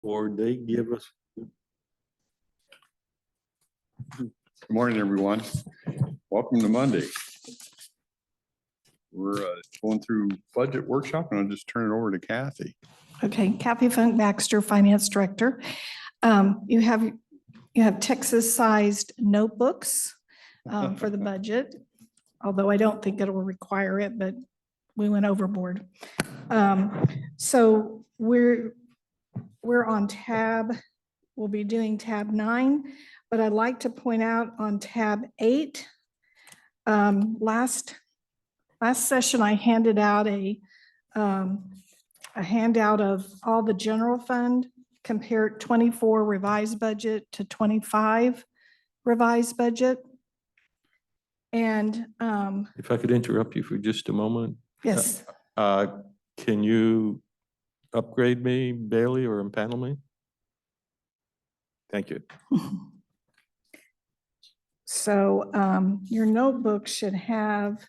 or they give us. Good morning, everyone. Welcome to Monday. We're going through budget workshop, and I'll just turn it over to Kathy. Okay, Kathy Funk Baxter, Finance Director. You have Texas-sized notebooks for the budget, although I don't think it will require it, but we went overboard. So we're on we'll be doing tab 9, but I'd like to point out on tab 8, last session I handed out a handout of all the general fund, compared 24 revised budget to 25 revised budget. And If I could interrupt you for just a moment. yes, Can you upgrade me, Bailey, or impanel me? Thank you. so your notebook should have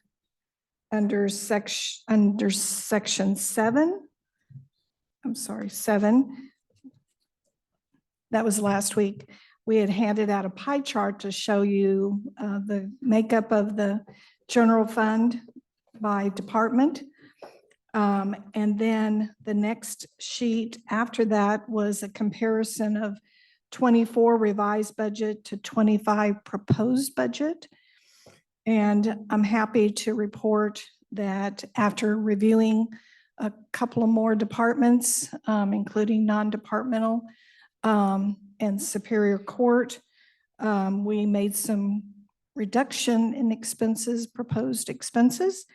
under section 7. I'm sorry, 7. That was last week. We had handed out a pie chart to show you the makeup of the general fund by department. And then the next sheet after that was a comparison of 24 revised budget to 25 proposed budget. And I'm happy to report that after reviewing a couple of more departments, including non-departmental and Superior Court, we made some reduction in expenses, proposed expenses.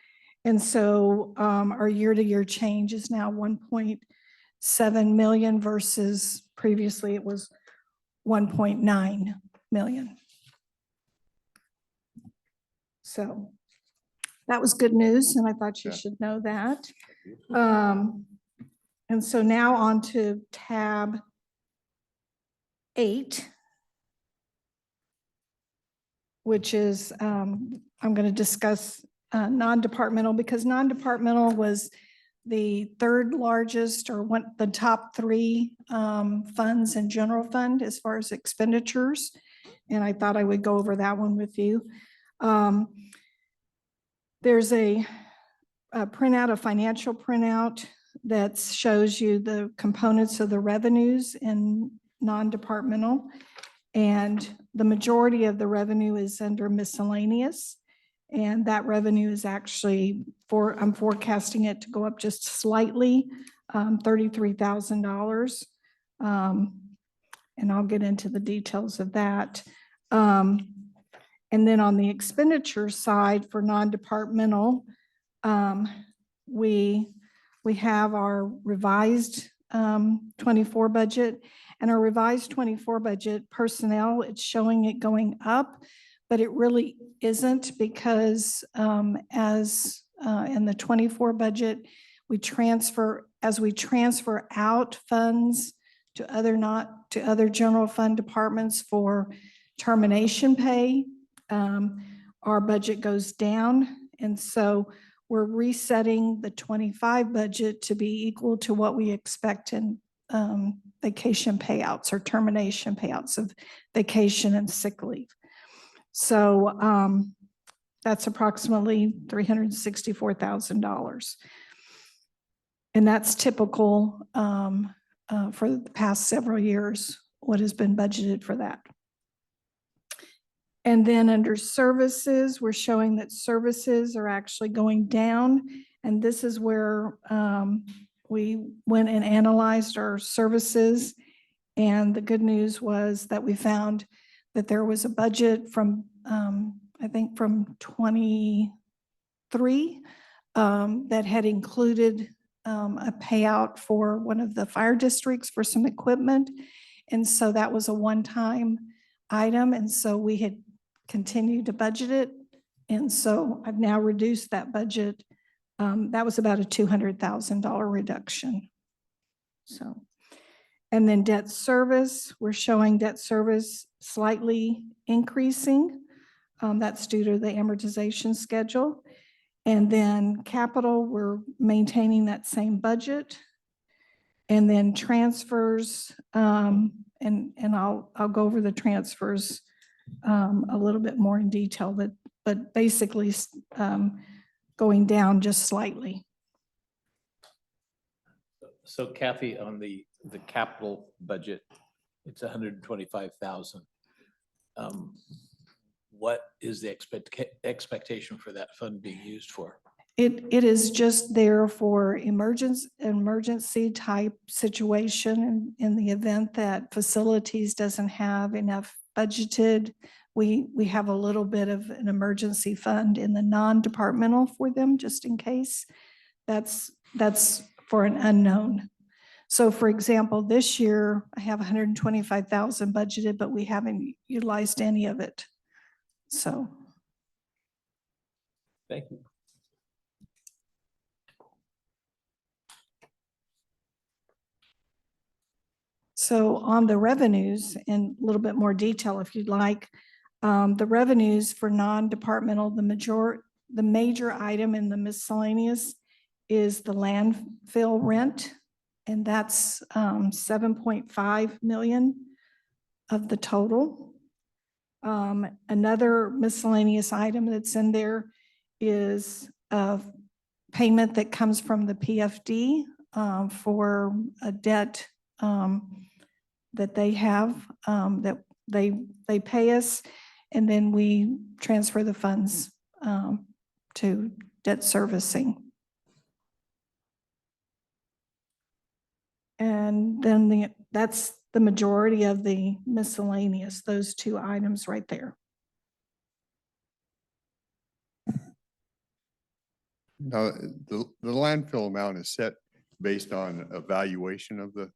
And so our year-to-year change is now 1.7 million versus previously it was 1.9 million. So that was good news, and I thought you should know that. And so now on to tab 8, which is, I'm going to discuss non-departmental, because non-departmental was the third largest, or the top 3 funds in general fund as far as expenditures. And I thought I would go over that one with you. There's a printout, a financial printout that shows you the components of the revenues in non-departmental. And the majority of the revenue is under miscellaneous. And that revenue is actually, I'm forecasting it to go up just slightly, $33,000. And I'll get into the details of that. And then on the expenditure side for non-departmental, we have our revised 24 budget, and our revised 24 budget personnel, it's showing it going up, but it really isn't, because as in the 24 budget, as we transfer out funds to other general fund departments for termination pay, our budget goes down. And so we're resetting the 25 budget to be equal to what we expect in vacation payouts or termination payouts of vacation and sick leave. So that's approximately $364,000. And that's typical for the past several years, what has been budgeted for that. And then under services, we're showing that services are actually going down. And this is where we went and analyzed our services. And the good news was that we found that there was a budget from, I think from 23 that had included a payout for one of the fire districts for some equipment. And so that was a one-time item. And so we had continued to budget it. And so I've now reduced that budget. That was about a $200,000 reduction. So, and then debt service, we're showing debt service slightly increasing. That's due to the amortization schedule. And then capital, we're maintaining that same budget. And then transfers, and I'll go over the transfers a little bit more in detail, but basically going down just slightly. So Kathy, on the capital budget, it's 125,000. What is the expectation for that fund being used for? It is just there for emergency type situation in the event that facilities doesn't have enough budgeted. We have a little bit of an emergency fund in the non-departmental for them, just in case. That's for an unknown. So for example, this year I have 125,000 budgeted, but we haven't utilized any of it. So. Thank you. So on the revenues, in a little bit more detail if you'd like, the revenues for non-departmental, the major item in the miscellaneous is the landfill rent, and that's 7.5 million of the total. Another miscellaneous item that's in there is a payment that comes from the PFD for a debt that they have, that they pay us, and then we transfer the funds to debt servicing. And then that's the majority of the miscellaneous, those two items right there. Now, the landfill amount is set based on evaluation of the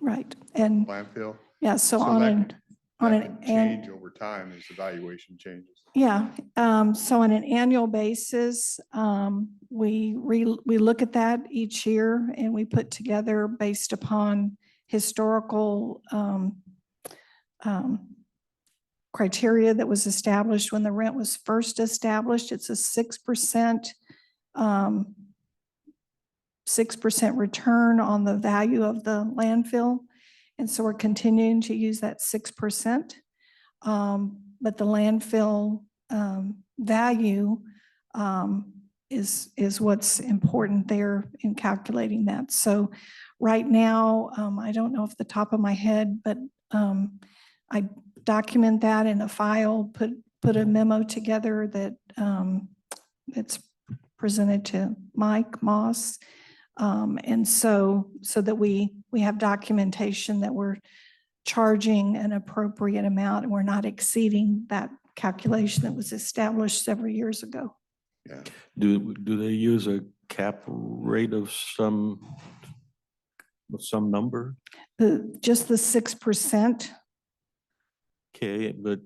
Right, and landfill. yeah, so So on that an, could- on That an, can change over time as the valuation changes. yeah, so on an annual basis, we look at that each year and we put together based upon historical criteria that was established when the rent was first established. It's a 6% return on the value of the landfill. And so we're continuing to use that 6%. But the landfill value is what's important there in calculating that. So right now, I don't know off the top of my head, but I document that in a file, put a memo together that that's presented to Mike Moss. And so that we have documentation that we're charging an appropriate amount and we're not exceeding that calculation that was established several years ago. Yeah. Do they use a cap rate of some number? Just the 6%. Okay, but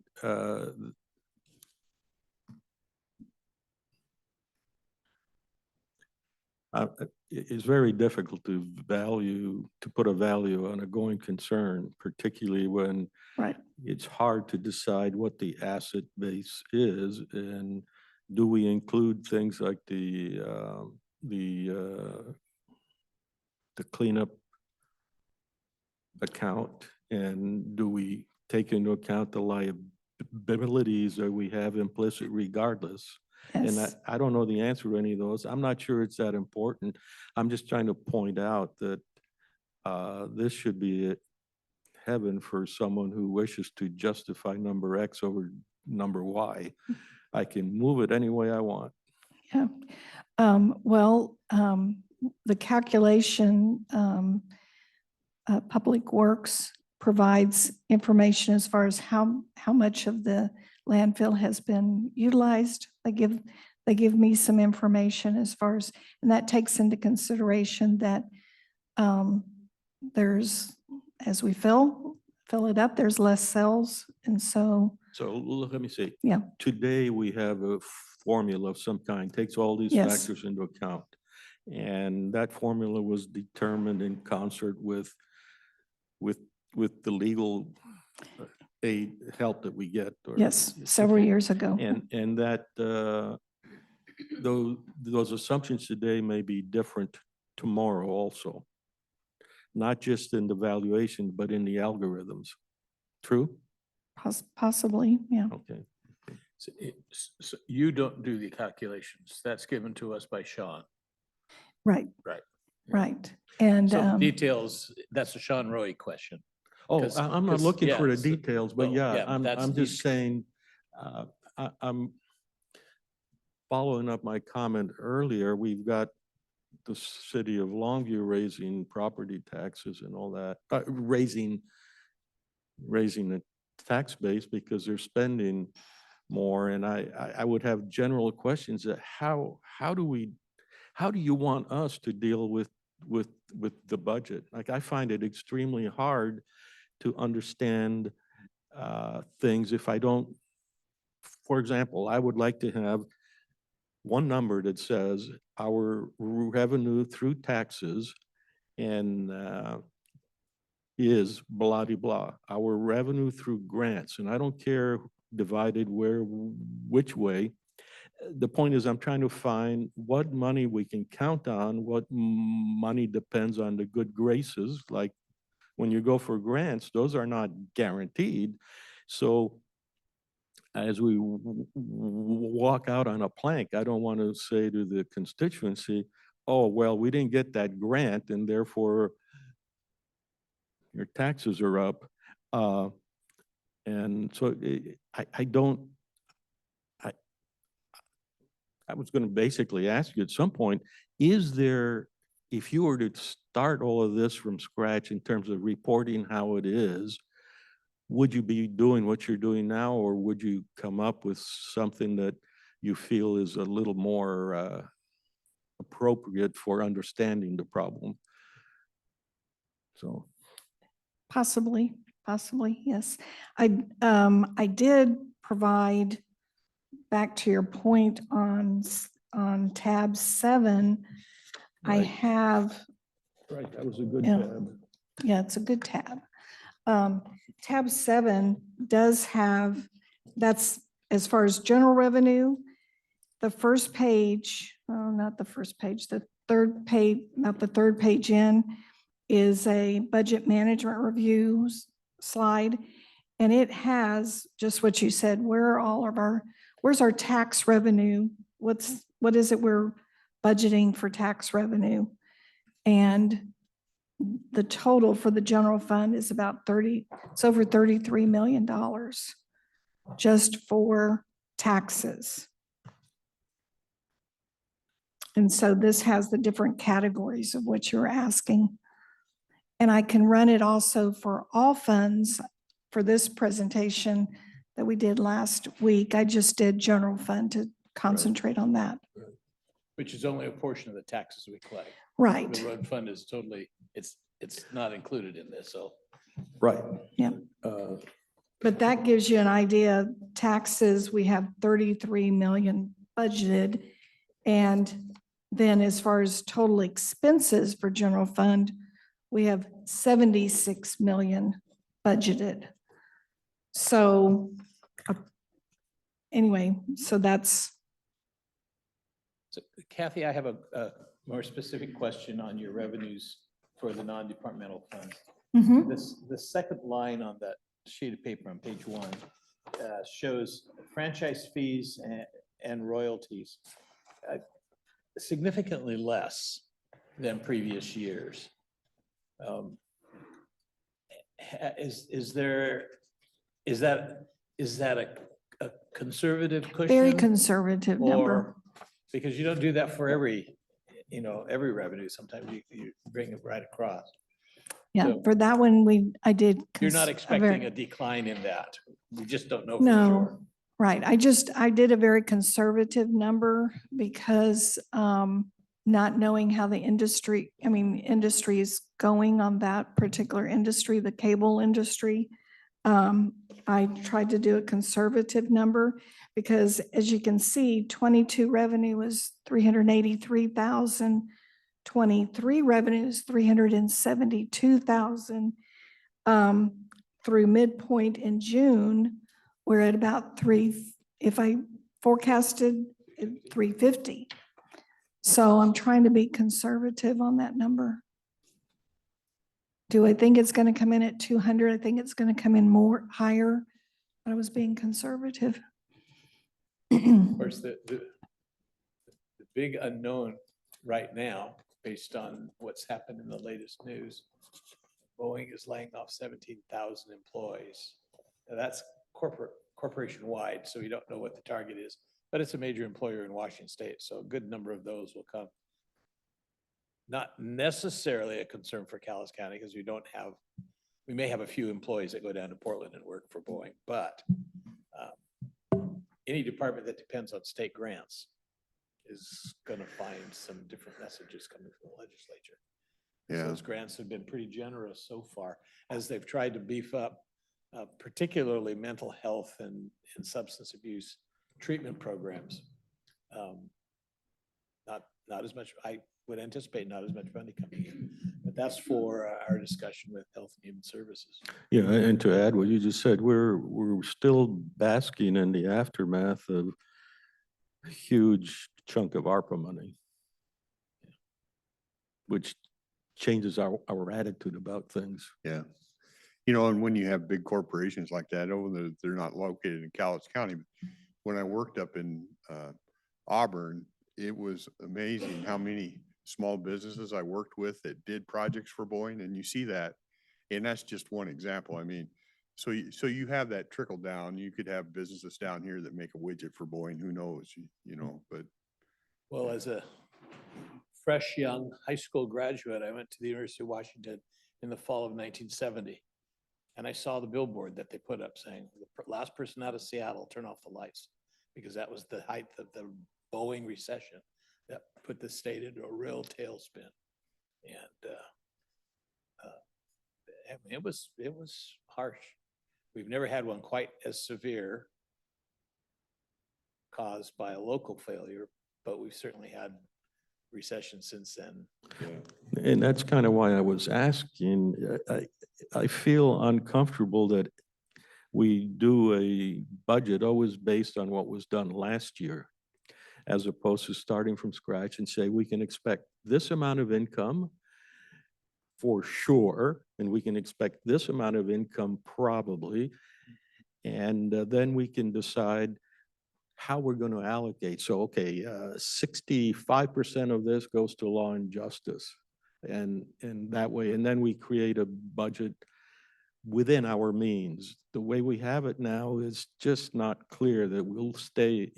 it's very difficult to put a value on a going concern, particularly when Right. it's hard to decide what the asset base is. And do we include things like the cleanup account? And do we take into account the liabilities that we have implicit regardless? And Yes. I don't know the answer to any of those. I'm not sure it's that important. I'm just trying to point out that this should be heaven for someone who wishes to justify number X over number Y. I can move it any way I want. Yeah. The calculation, Public Works provides information as far as how much of the landfill has been utilized. They give me some information as far as, and that takes into consideration that there's, as we fill it up, there's less cells. And so. So let me see. Yeah. Today, we have a formula of some kind, takes all these Yes. factors into account. And that formula was determined in concert with the legal aid help that we get. Yes, several years ago. And that those assumptions today may be different tomorrow also. not just in the valuation, but in the algorithms. True? Possibly, yeah. Okay. So you don't do the calculations. That's given to us by Sean. Right, Right. right. And, So the details, that's a Sean Roy question. Oh, 'Cause- I'm not 'cause, looking for yeah, the so- details, but well, yeah, yeah, but that's I'm just the- saying, I'm following up my comment earlier. We've got the city of Longview raising property taxes and all that, raising the tax base because they're spending more. And I would have general questions that how do you want us to deal with the budget? Like, I find it extremely hard to understand things if I don't, for example, I would like to have one number that says our revenue through taxes and is blah de blah. Our revenue through grants, and I don't care divided which way. The point is, I'm trying to find what money we can count on, what money depends on the good graces. Like when you go for grants, those are not guaranteed. So as we walk out on a plank, I don't want to say to the constituency, oh, well, we didn't get that grant and therefore your taxes are up. And so I don't, I was going to basically ask you at some point, is there, if you were to start all of this from scratch in terms of reporting how it is, would you be doing what you're doing now, or would you come up with something that you feel is a little more appropriate for understanding the problem? So. possibly, yes. I did provide, back to your point on, on tab 7, I Right. have, Right, that was a good Yeah. tab. yeah, it's a good tab. Tab 7 does have, that's as far as general revenue, the first page, oh, not the first page, the third page, not the third page in, is a budget management reviews slide. And it has just what you said, where are all of our, where's our tax revenue? What is it we're budgeting for tax revenue? And the total for the general fund is about it's over $33 million just for taxes. And so this has the different categories of what you're asking. And I can run it also for all funds. For this presentation that we did last week, I just did general fund to concentrate on that. Which is only a portion of the taxes we collect. Right, The road fund is totally, it's not included in this, so. Right. yeah. But that gives you an idea. Taxes, we have 33 million budgeted. And then as far as total expenses for general fund, we have 76 million budgeted. So anyway, so that's, So Kathy, I have a more specific question on your revenues for the non-departmental funds. mhm, The second line on that sheet of paper on page 1 shows franchise fees and royalties significantly less than previous years. Is that a conservative cushion? very conservative number. Or, because you don't do that for every revenue, sometimes you bring it right across. Yeah, so- for that one, I did. You're not expecting a decline in that. We just don't know for No, sure. right. I did a very conservative number because not knowing how the industry is going on that particular industry, the cable industry. I tried to do a conservative number because, as you can see, 22 revenue was 383,000. 23 revenue is 372,000. Through midpoint in June, we're at about if I forecasted 350. So I'm trying to be conservative on that number. Do I think it's going to come in at 200? I think it's going to come in more higher. But I was being conservative. Of course, the big unknown right now, based on what's happened in the latest news, Boeing is laying off 17,000 employees. Now, that's corporation-wide, so we don't know what the target is, but it's a major employer in Washington State, so a good number of those will come. Not necessarily a concern for Calais County, because we may have a few employees that go down to Portland and work for Boeing, but any department that depends on state grants is going to find some different messages coming from the legislature. Yeah. Those grants have been pretty generous so far as they've tried to beef up particularly mental health and substance abuse treatment programs. Not as much, I would anticipate not as much money coming in, but that's for our discussion with Health and Human Services. Yeah, and to add what you just said, we're still basking in the aftermath of a huge chunk of ARPA money, which changes our attitude about things. Yeah. You know, and when you have big corporations like that, they're not located in Calais County. When I worked up in Auburn, it was amazing how many small businesses I worked with that did projects for Boeing, and you see that, and that's just one example. I mean, so you have that trickle down. You could have businesses down here that make a widget for Boeing, who knows, you know, but. Well, as a fresh young high school graduate, I went to the University of Washington in the fall of 1970. And I saw the billboard that they put up saying, the last person out of Seattle, turn off the lights, because that was the height of the Boeing recession that put the state into a real tailspin. And it was harsh. We've never had one quite as severe caused by a local failure, but we've certainly had recession since then. And that's kind of why I was asking. I feel uncomfortable that we do a budget always based on what was done last year, as opposed to starting from scratch and say, we can expect this amount of income for sure, and we can expect this amount of income probably, and then we can decide how we're going to allocate. So, okay, 65% of this goes to law and justice, and that way, and then we create a budget within our means. The way we have it now is just not clear that we'll stay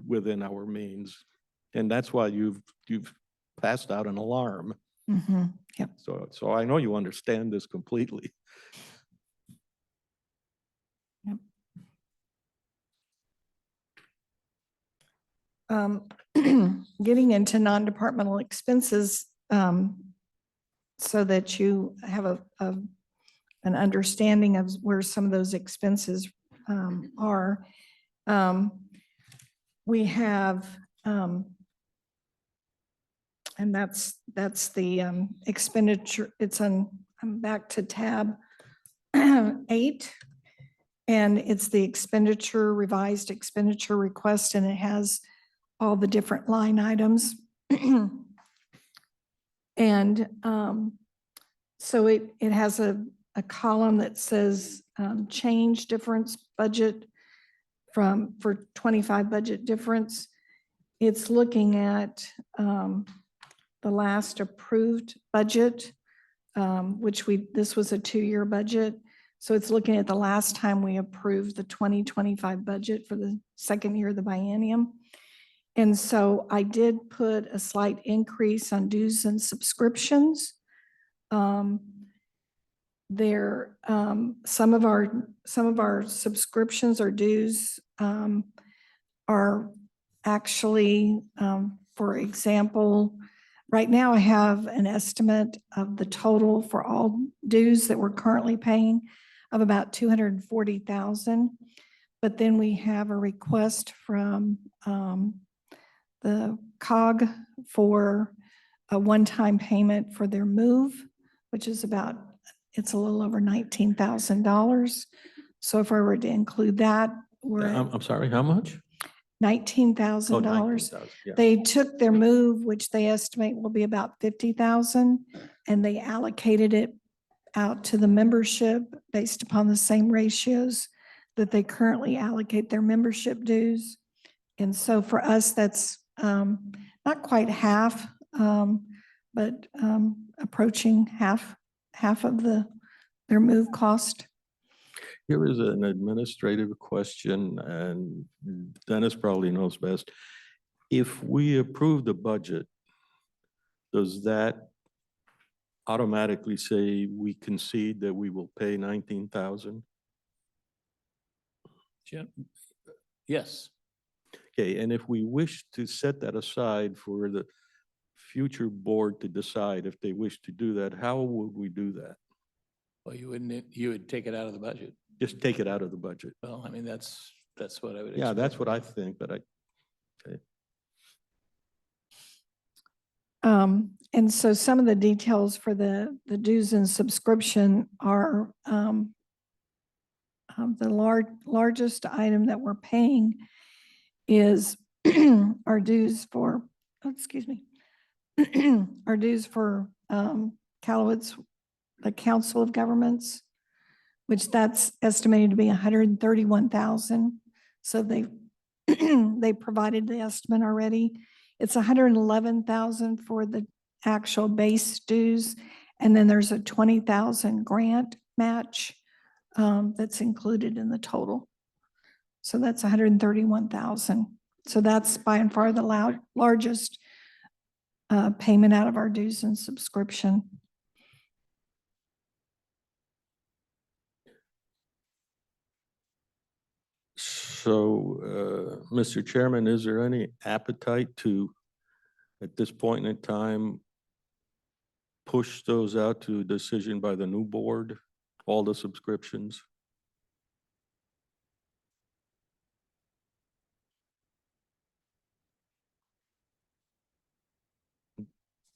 within our means, and that's why you've passed out an alarm. Mhm, yep. So I know you understand this completely. Getting into non-departmental expenses, so that you have an understanding of where some of those expenses are. We have, and that's the expenditure. It's on, I'm back to tab 8. And it's the expenditure, revised expenditure request, and it has all the different line items. And so it has a column that says change difference budget for 25 budget difference. It's looking at the last approved budget, which this was a 2-year budget. So it's looking at the last time we approved the 2025 budget for the second year of the biennium. And so I did put a slight increase on dues and subscriptions. Some of our subscriptions or dues are actually, for example, right now I have an estimate of the total for all dues that we're currently paying of about $240,000. But then we have a request from the COG for a one-time payment for their move, which is it's a little over $19,000. So if I were to include that, we're at I'm sorry, how much? $19,000. Oh, 19,000, yeah. They took their move, which they estimate will be about $50,000, and they allocated it out to the membership based upon the same ratios that they currently allocate their membership dues. And so for us, that's not quite half, but approaching half of their move cost. Here is an administrative question, and Dennis probably knows best. If we approve the budget, does that automatically say we concede that we will pay 19,000? Yes, Okay, and if we wish to set that aside for the future board to decide if they wish to do that, how would we do that? well, you would take it out of the budget. Just take it out of the budget? Well, I mean, that's what I would. Yeah, that's expect. what I think, but And so some of the details for the dues and subscription are the largest item that we're paying is our dues for, our dues for Callowitz, the Council of Governments, which that's estimated to be 131,000. So they provided the estimate already. It's 111,000 for the actual base dues. And then there's a 20,000 grant match that's included in the total. So that's 131,000. So that's by and far the largest payment out of our dues and subscription. So, Mr. Chairman, is there any appetite to, at this point in time, push those out to a decision by the new board, all the subscriptions?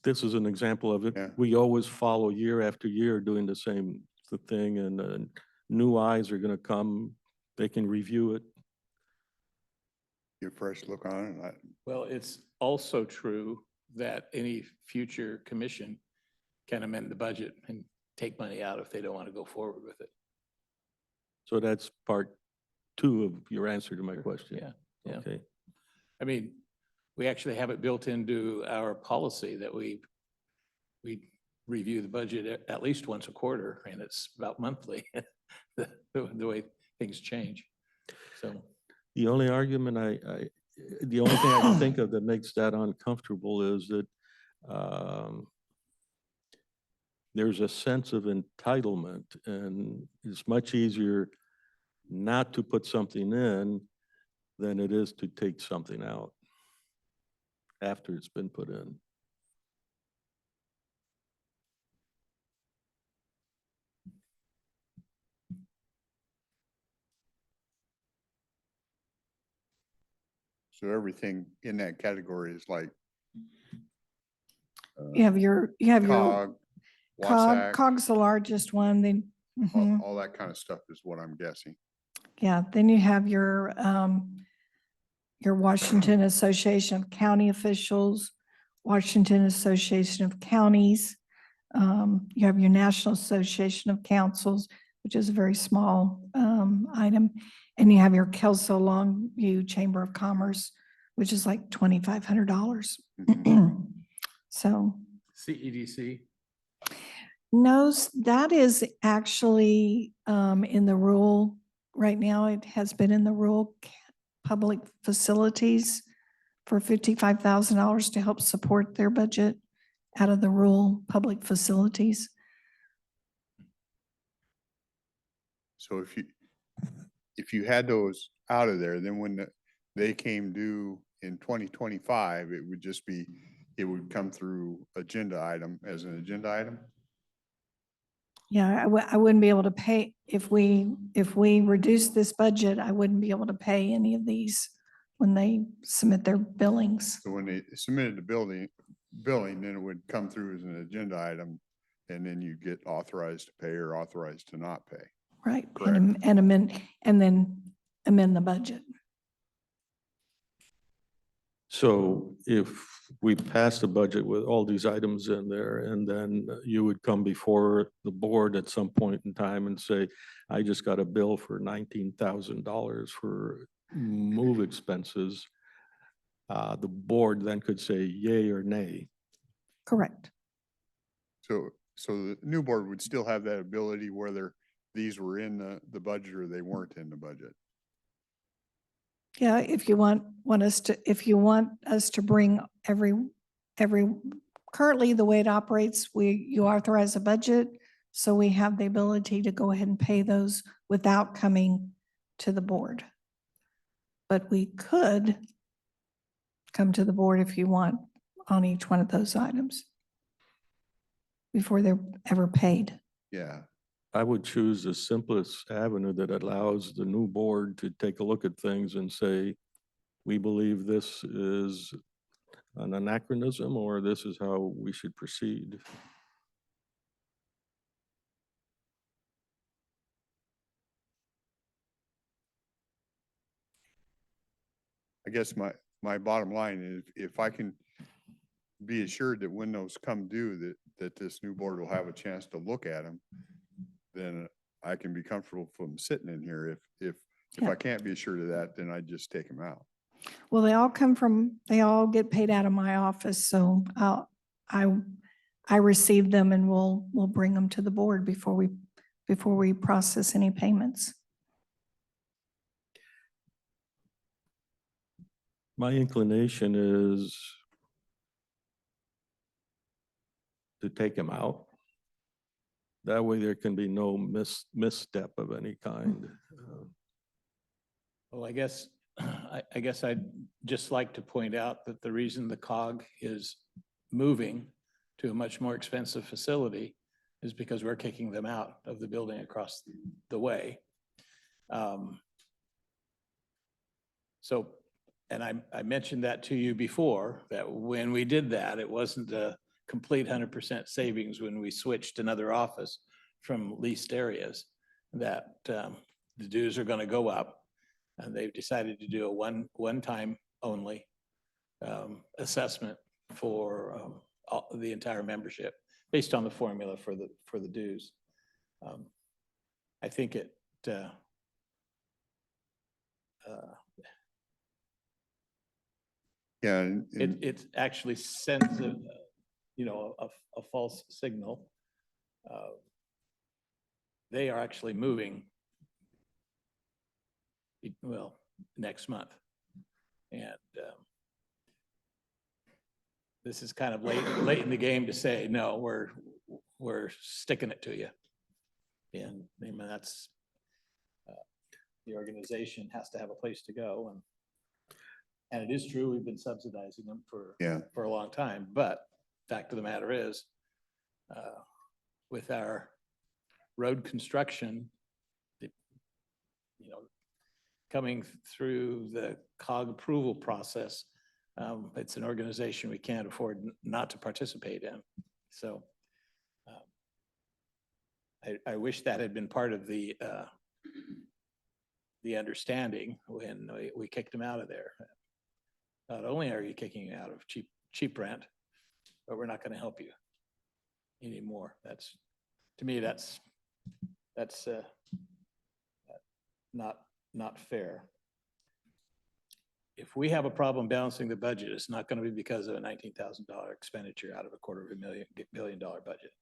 This is an example of it. Yeah. We always follow year after year doing the same thing, and new eyes are going to come. They can review it. Get a fresh look on it. Well, it's also true that any future commission can amend the budget and take money out if they don't want to go forward with it. So that's part two of your answer to my question. Yeah, yeah. Okay. I mean, we actually have it built into our policy that we review the budget at least once a quarter, and it's about monthly, the way things change. So, The only argument the only thing I can think of that makes that uncomfortable is that there's a sense of entitlement, and it's much easier not to put something in than it is to take something out after it's been put in. So everything in that category is like You have your COG, WASAC, COG's the largest one. Then, all that kind of stuff is what I'm guessing. yeah, then you have your Washington Association of County Officials, Washington Association of Counties. You have your National Association of Councils, which is a very small item. And you have your Kelso Longview Chamber of Commerce, which is like $2,500. So. CEDC, No, that is actually in the rural, right now it has been in the rural public facilities for $55,000 to help support their budget out of the rural public facilities. So if you had those out of there, then when they came due in 2025, it would just be, it would come through agenda item as an agenda item? Yeah, I wouldn't be able to pay, if we reduce this budget, I wouldn't be able to pay any of these when they submit their billings. So when they submitted the billing, then it would come through as an agenda item, and then you get authorized to pay or authorized to not pay. Right, Correct. and amend, and then amend the budget. So if we pass the budget with all these items in there, and then you would come before the board at some point in time and say, I just got a bill for $19,000 for move expenses. The board then could say yay or nay. Correct. So the new board would still have that ability whether these were in the budget or they weren't in the budget. Yeah, if you want if you want us to bring currently the way it operates, you authorize a budget. So we have the ability to go ahead and pay those without coming to the board. But we could come to the board if you want on each one of those items before they're ever paid. Yeah. I would choose the simplest avenue that allows the new board to take a look at things and say, we believe this is an anachronism, or this is how we should proceed. I guess my bottom line is if I can be assured that when those come due, that this new board will have a chance to look at them, then I can be comfortable from sitting in here. If Yeah. I can't be assured of that, then I just take them out. Well, they all get paid out of my office, so I receive them and we'll bring them to the board before we process any payments. My inclination is to take them out. That way there can be no misstep of any kind. Well, I guess I'd just like to point out that the reason the COG is moving to a much more expensive facility is because we're kicking them out of the building across the way. So, and I mentioned that to you before, that when we did that, it wasn't a complete 100% savings when we switched another office from leased areas, that the dues are going to go up. And they've decided to do a one-time only assessment for the entire membership based on the formula for the dues. I think it Yeah. it actually sends a false signal. They are actually moving, well, next month. And this is kind of late in the game to say, no, we're sticking it to you. And I mean, that's, the organization has to have a place to go. And it is true, we've been subsidizing them for a long time, but fact of the matter is, with our road construction, coming through the COG approval process, it's an organization we can't afford not to participate in. So I wish that had been part of the understanding when we kicked them out of there. Not only are you kicking you out of cheap rent, but we're not going to help you anymore. That's, to me, that's not fair. If we have a problem balancing the budget, it's not going to be because of a $19,000 expenditure out of a $250 million budget.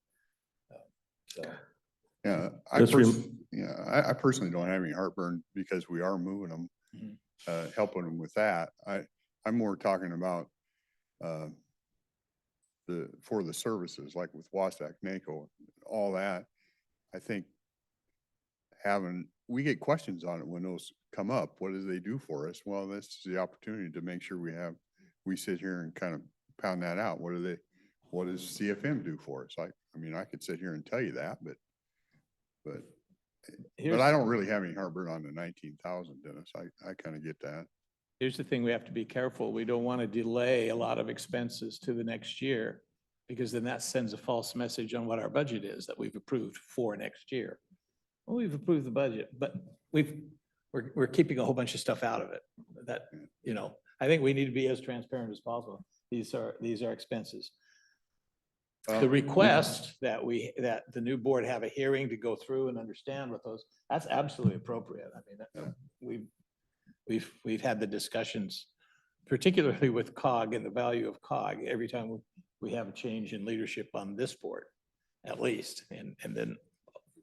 So. Yeah, I personally don't have any heartburn because we are moving them, helping them with that. I'm more talking about for the services, like with Wasack, NACO, all that. I think we get questions on it when those come up. What do they do for us? Well, this is the opportunity to make sure we sit here and kind of pound that out. What does CFM do for us? I mean, I could sit here and tell you that, but I don't really have any heartburn on the 19,000, Dennis. I kind of get that. Here's the thing, we have to be careful. We don't want to delay a lot of expenses to the next year, because then that sends a false message on what our budget is that we've approved for next year. Well, we've approved the budget, but we're keeping a whole bunch of stuff out of it that, I think we need to be as transparent as possible. These are expenses. Well, The request that that the new board have a hearing to go through and understand what those, that's absolutely appropriate. I mean, we've had the discussions, particularly with COG and the value of COG, every time we have a change in leadership on this board, at least, and then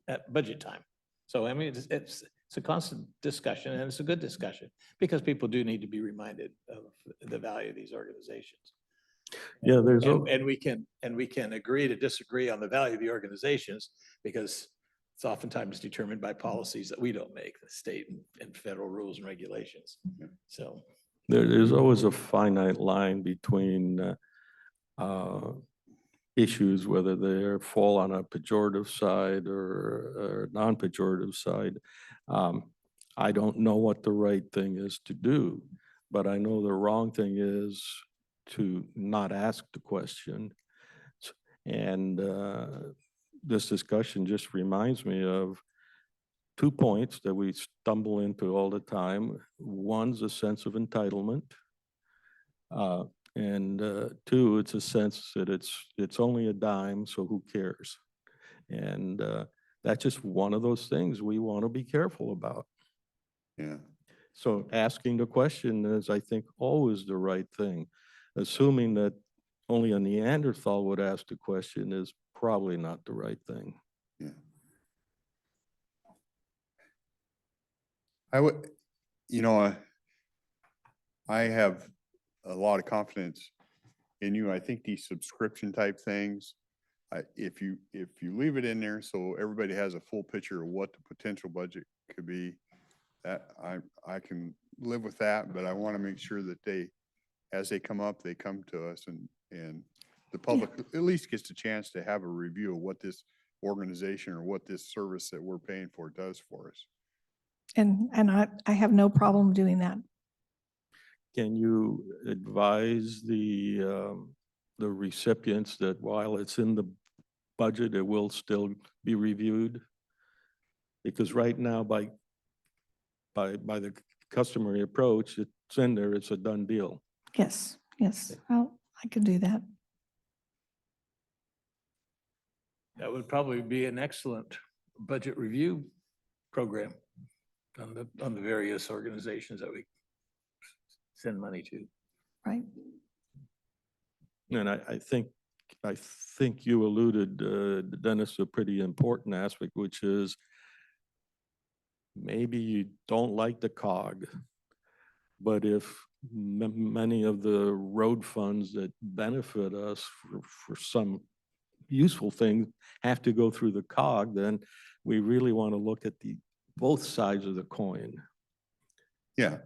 at budget time. So I mean, it's a constant discussion, and it's a good discussion, because people do need to be reminded of the value of these organizations. Yeah, there's, And we can agree to disagree on the value of the organizations, because it's oftentimes determined by policies that we don't make, the state and federal rules and regulations. So, there's always a finite line between issues, whether they fall on a pejorative side or non-pejorative side. I don't know what the right thing is to do, but I know the wrong thing is to not ask the question. And this discussion just reminds me of 2 points that we stumble into all the time. One's a sense of entitlement. And 2, it's a sense that it's only a dime, so who cares? And that's just one of those things we want to be careful about. Yeah. So asking the question is, I think, always the right thing. Assuming that only a Neanderthal would ask the question is probably not the right thing. Yeah. I would, I have a lot of confidence in you. I think these subscription type things, if you leave it in there so everybody has a full picture of what the potential budget could be, that I can live with that, but I want to make sure that as they come up, they come to us, and the public at least gets a chance to have a review of what this organization or what this service that we're paying for does for us. And I have no problem doing that. Can you advise the recipients that while it's in the budget, it will still be reviewed? Because right now, by the customary approach, it's in there, it's a done deal. Yes, I could do that. that would probably be an excellent budget review program on the various organizations that we send money to. Right. And I think you alluded, Dennis, a pretty important aspect, which is maybe you don't like the COG, but if many of the road funds that benefit us for some useful thing have to go through the COG, then we really want to look at both sides of the coin. Yeah,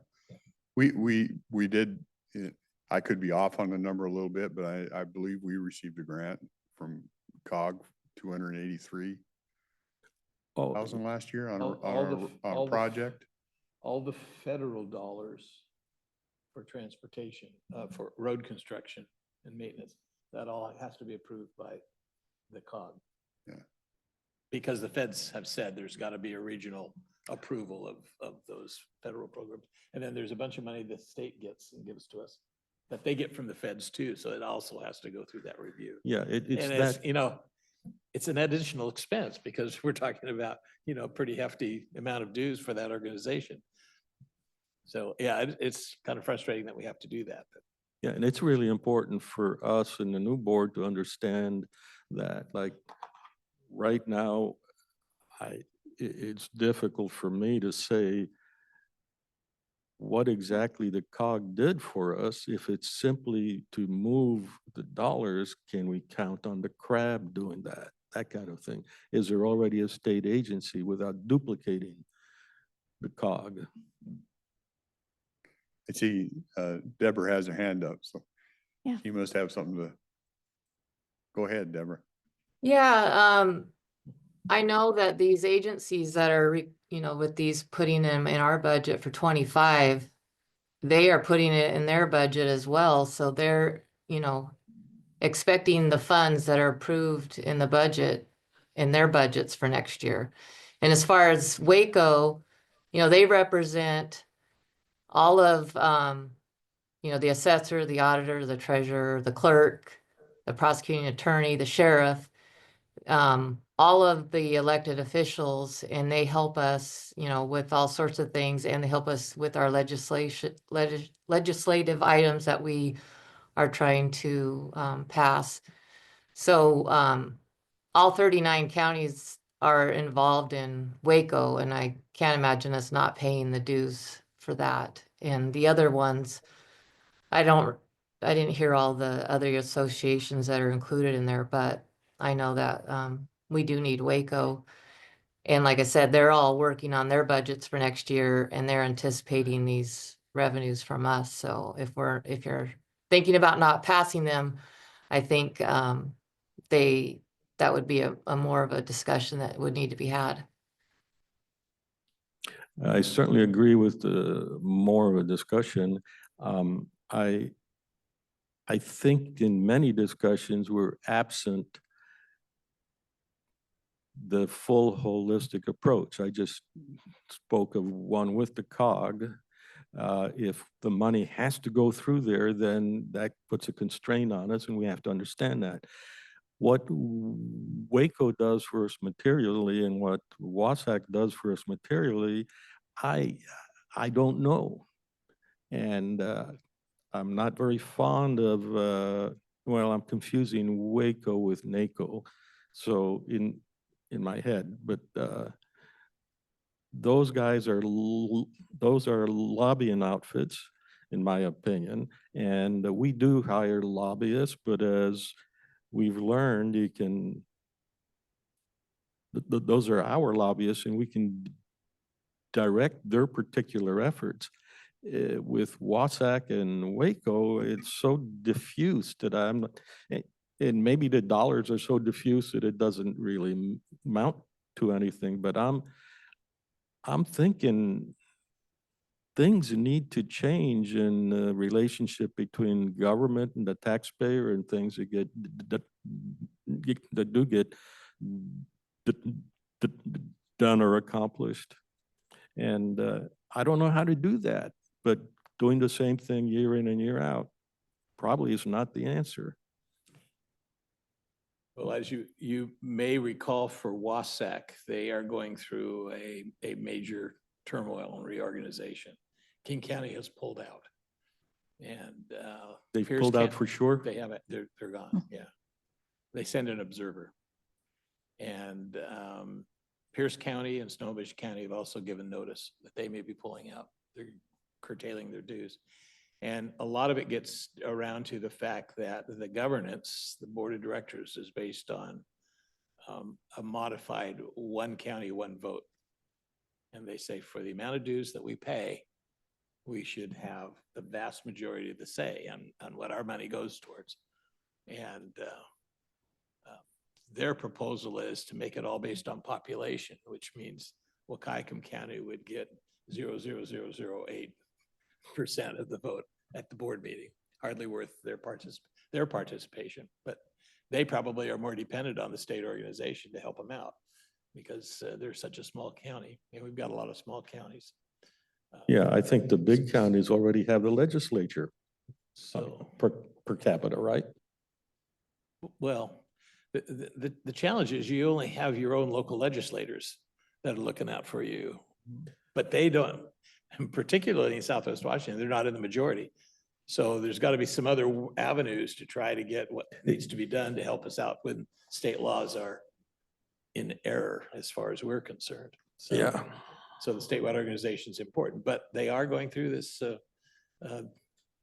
we did, I could be off on the number a little bit, but I believe we received a grant from COG, 283,000 last year on a project. All the federal dollars for transportation, for road construction and maintenance, that all has to be approved by the COG. Yeah. Because the feds have said there's got to be a regional approval of those federal programs. And then there's a bunch of money the state gets and gives to us that they get from the feds too. So it also has to go through that review. Yeah, it's And that. it's an additional expense because we're talking about, a pretty hefty amount of dues for that organization. So yeah, it's kind of frustrating that we have to do that. But Yeah, and it's really important for us and the new board to understand that, like, right now, it's difficult for me to say what exactly the COG did for us. If it's simply to move the dollars, can we count on the CRAB doing that kind of thing? Is there already a state agency without duplicating the COG? I see Deborah has her hand up, so Yeah. she must have something to. Go ahead, Deborah. Yeah, I know that these agencies that are, with these putting them in our budget for 25, they are putting it in their budget as well. So they're, expecting the funds that are approved in the budget, in their budgets for next year. And as far as Waco, they represent all of you know, the assessor, the auditor, the treasurer, the clerk, the prosecuting attorney, the sheriff, all of the elected officials, and they help us, you know, with all sorts of things, and they help us with our legislative items that we are trying to pass. So all 39 counties are involved in Waco, and I can't imagine us not paying the dues for that. And the other ones, I didn't hear all the other associations that are included in there, but I know that we do need Waco. And like I said, they're all working on their budgets for next year, and they're anticipating these revenues from us. So if you're thinking about not passing them, I think that would be a more of a discussion that would need to be had. I certainly agree with the more of a discussion. I think in many discussions, we're absent the full holistic approach. I just spoke of one with the COG. If the money has to go through there, then that puts a constraint on us, and we have to understand that. What Waco does for us materially and what Wasack does for us materially, I don't know. And I'm not very fond of, well, I'm confusing Waco with NACO. So in my head, but those guys are, those are lobbying outfits, in my opinion. And we do hire lobbyists, but as we've learned, you can, those are our lobbyists, and we can direct their particular efforts. With Wasack and Waco, it's so diffuse that and maybe the dollars are so diffuse that it doesn't really mount to anything, but I'm thinking things need to change in the relationship between government and the taxpayer, and things that do get done or accomplished. And I don't know how to do that, but doing the same thing year in and year out probably is not the answer. Well, as you may recall, for Wasack, they are going through a major turmoil and reorganization. King County has pulled out. And They've Pierce pulled out County- for sure. They haven't, they're gone, yeah. They send an observer. And Pierce County and Snohomish County have also given notice that they may be pulling out. They're curtailing their dues. And a lot of it gets around to the fact that the governance, the board of directors, is based on a modified one county, one vote. And they say for the amount of dues that we pay, we should have the vast majority of the say on what our money goes towards. And their proposal is to make it all based on population, which means Wahkiakum County would get 0.0008% of the vote at the board meeting, hardly worth their participation. But they probably are more dependent on the state organization to help them out because they're such a small county, and we've got a lot of small counties. Yeah, I think the big counties already have the legislature So, per capita, right? well, the challenge is you only have your own local legislators that are looking out for you, but they don't, and particularly in Southwest Washington, they're not in the majority. So there's got to be some other avenues to try to get what needs to be done to help us out when state laws are in error as far as we're concerned. So, Yeah. So the statewide organization is important, but they are going through this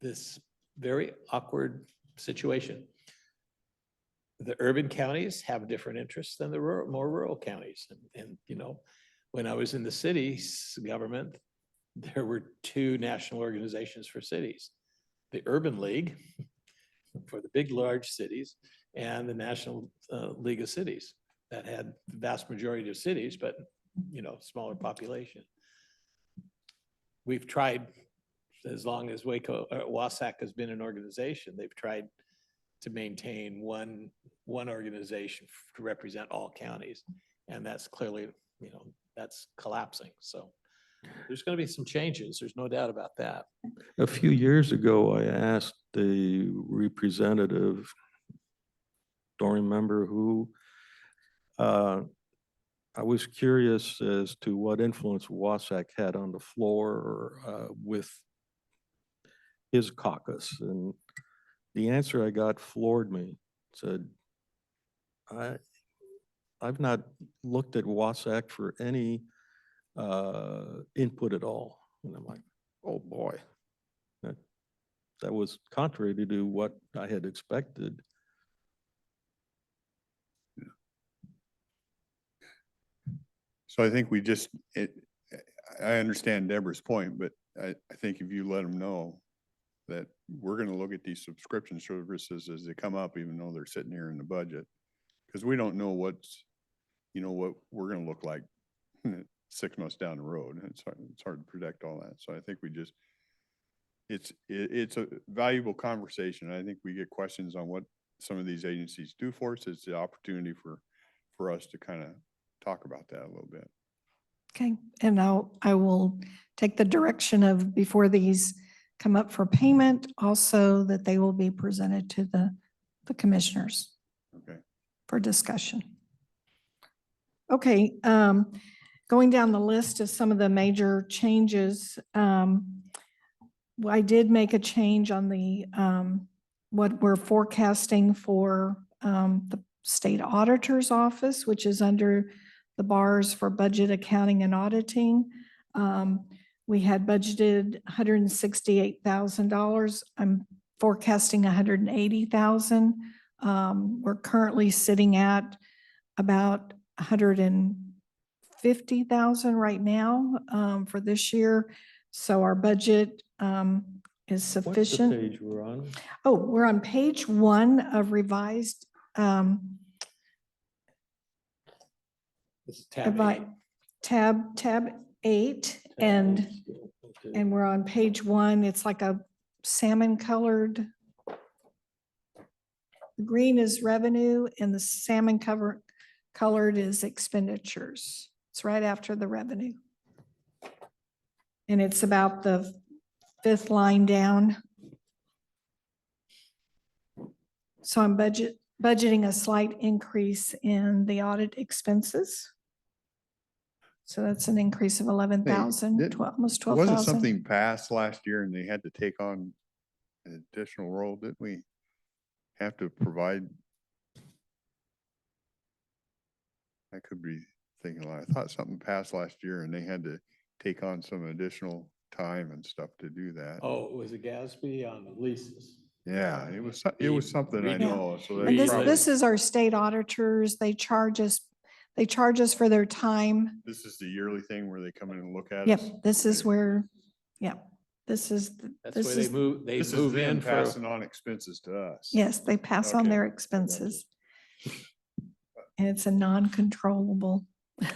this very awkward situation. The urban counties have different interests than the more rural counties. And, you know, when I was in the city's government, there were two national organizations for cities. The Urban League for the big, large cities, and the National League of Cities that had the vast majority of cities, but, you know, smaller population. We've tried, as long as Wasack has been an organization, they've tried to maintain one organization to represent all counties. And that's clearly, you know, that's collapsing. So There's gonna be some changes. There's no doubt about that. A few years ago, I asked the representative, don't remember who, I was curious as to what influence Wasack had on the floor with his caucus. And the answer I got floored me. Said, I've not looked at Wasack for any input at all. And I'm like, oh boy. That was contrary to what I had expected. So I think we just, I understand Deborah's point, but I think if you let them know that we're gonna look at these subscription services as they come up, even though they're sitting here in the budget. Because we don't know what's, what we're gonna look like 6 months down the road. It's hard to predict all that. So I think we just, it's a valuable conversation. I think we get questions on what some of these agencies do for us. It's the opportunity for us to kind of talk about that a little bit. Okay, and I will take the direction of before these come up for payment, also that they will be presented to the commissioners Okay. for discussion. Okay, going down the list of some of the major changes, I did make a change on the, what we're forecasting for the state auditor's office, which is under the bars for budget accounting and auditing. We had budgeted $168,000. I'm forecasting $180,000. We're currently sitting at about $150,000 right now for this year. So our budget is What's the sufficient. page we're on? Oh, we're on page 1 of revised. This is tab 8. Tab 8, and Okay. we're on page 1. It's like a salmon colored. The green is revenue and the salmon colored is expenditures. It's right after the revenue. And it's about the 5th line down. So I'm budgeting a slight increase in the audit expenses. So that's an increase of 11,000, did- almost Wasn't 12,000. something passed last year and they had to take on an additional role? Didn't we have to provide? I could be thinking a lot. I thought something passed last year and they had to take on some additional time and stuff to do that. Oh, was it Gatsby on the leases? Yeah, it was something I Yeah. know. So And that's probably, this is our state auditors. They charge us for their time. this is the yearly thing where they come in and look at Yep, us. this is Okay. where, yeah, this is, That's this where they is, move, This is move them in for, passing on expenses to us. yes, they pass on Okay, their I got you. expenses. And it's a non-controllable.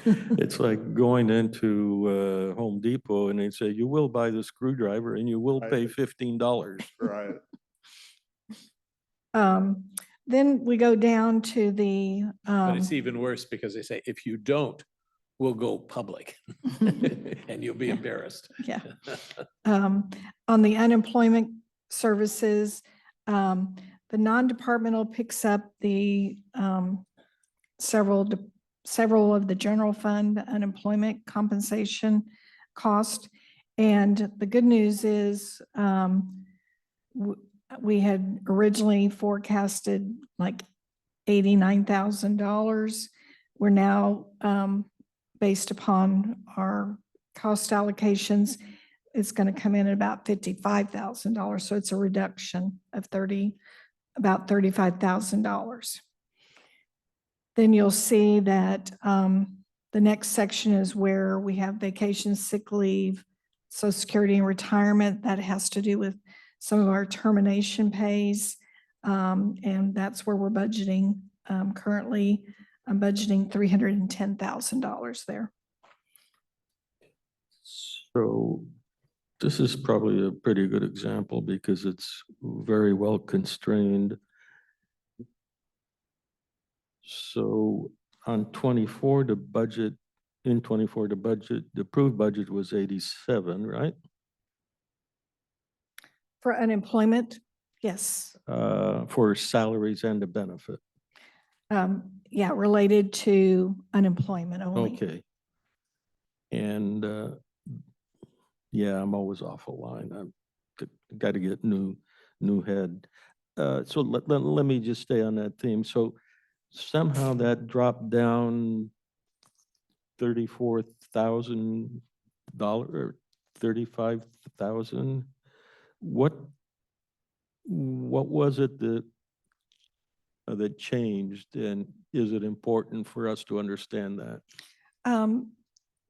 It's like going into Home Depot and they say, you will buy the screwdriver and you will pay Right. $15. Right. Then we go down to the, but it's even worse because they say, if you don't, we'll go public and you'll be Yeah. embarrassed. yeah. On the unemployment services, the non-departmental picks up the several of the general fund unemployment compensation cost. And the good news is we had originally forecasted like $89,000. We're now, based upon our cost allocations, it's going to come in at about $55,000. So it's a reduction of about $35,000. Then you'll see that the next section is where we have vacation, sick leave, Social Security and retirement. That has to do with some of our termination pays. And that's where we're budgeting currently. I'm budgeting $310,000 there. So this is probably a pretty good example because it's very well constrained. So on 24, the budget in 24, the budget, the approved budget was 87, right? For unemployment, yes. For salaries and the benefit. Yeah, related to unemployment only. Okay. And, yeah, I'm always off a line. I've got to get new head. So let me just stay on that theme. So somehow that dropped down $34,000 or 35,000. What was it that changed, and is it important for us to understand that?